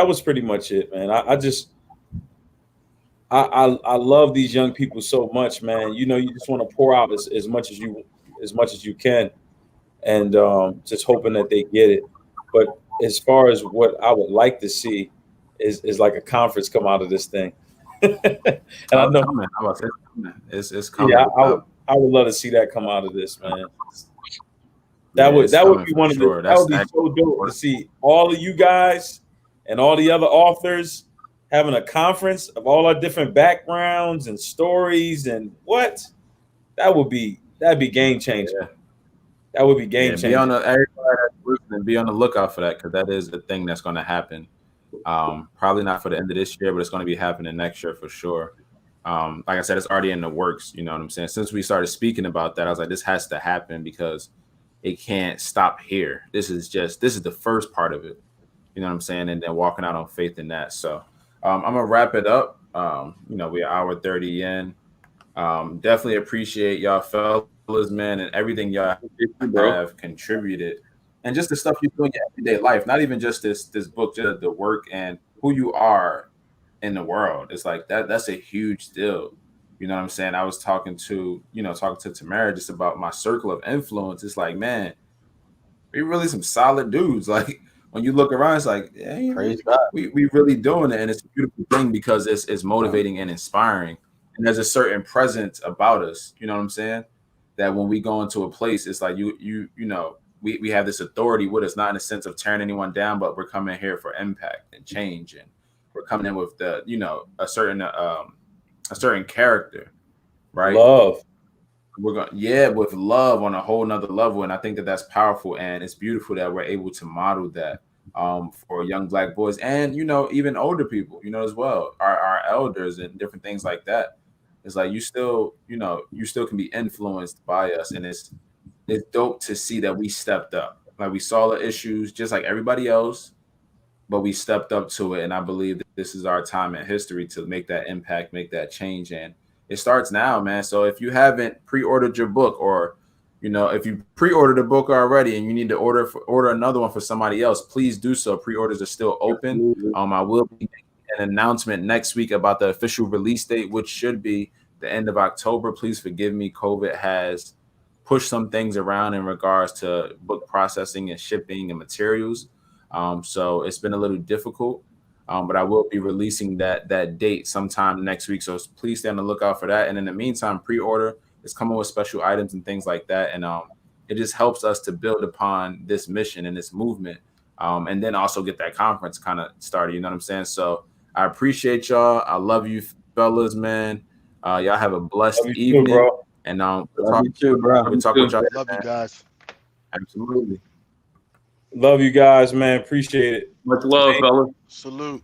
was pretty much it, man. I love these young people so much, man. You just want to pour out as much as you can, and just hoping that they get it. But as far as what I would like to see is like a conference come out of this thing. And I know it's coming. Yeah, I would love to see that come out of this, man. That would be one of the that would be so dope to see all of you guys and all the other authors having a conference of all our different backgrounds and stories and that'd be game changer. Yeah. That would be game changer. Everybody that's listening, be on the lookout for that, because that is the thing that's going to happen. Probably not for the end of this year, but it's going to be happening next year for sure. Like I said, it's already in the works. You know what I'm saying? Since we started speaking about that, I was like, this has to happen because it can't stop here. This is the first part of it. You know what I'm saying? And then walking out on faith in that. So I'm gonna wrap it up. We're hour 30 in. Definitely appreciate y'all fellas, man, and everything y'all have contributed, and just the stuff you do in your everyday life. Not even just this book, just the work and who you are in the world. It's like that's a huge deal. You know what I'm saying? I was talking to Tamara just about my circle of influence. It's like, man, we really some solid dudes. Like when you look around, it's like, yeah, Praise God. We really doing it, and it's a beautiful thing because it's motivating and inspiring. And there's a certain presence about us. You know what I'm saying? That when we go into a place, it's like we have this authority with us, not in a sense of tearing anyone down, but we're coming here for impact and change, and we're coming in with a certain character, right? Love. With love on a whole nother level. And I think that's powerful, and it's beautiful that we're able to model that for young Black boys and even older people, as well, our elders and different things like that. It's like you still can be influenced by us, and it's dope to see that we stepped up. Like we saw the issues just like everybody else, but we stepped up to it. And I believe that this is our time in history to make that impact, make that change, and it starts now, man. So if you haven't pre-ordered your book, or if you pre-ordered a book already and you need to order another one for somebody else, please do so. Pre-orders are still open. I will be making an announcement next week about the official release date, which should be the end of October. Please forgive me. COVID has pushed some things around in regards to book processing and shipping and materials. So it's been a little difficult, but I will be releasing that date sometime next week. So please stay on the lookout for that. And in the meantime, pre-order is coming with special items and things like that. And it just helps us to build upon this mission and this movement, and then also get that conference kind of started. You know what I'm saying? So I appreciate y'all. I love you, fellas, man. Y'all have a blessed evening. Too, bro. And love you too, bro. we'll talk with y'all. Love you guys. Absolutely. Love you guys, man. Appreciate it. Much love, fellas. Salute.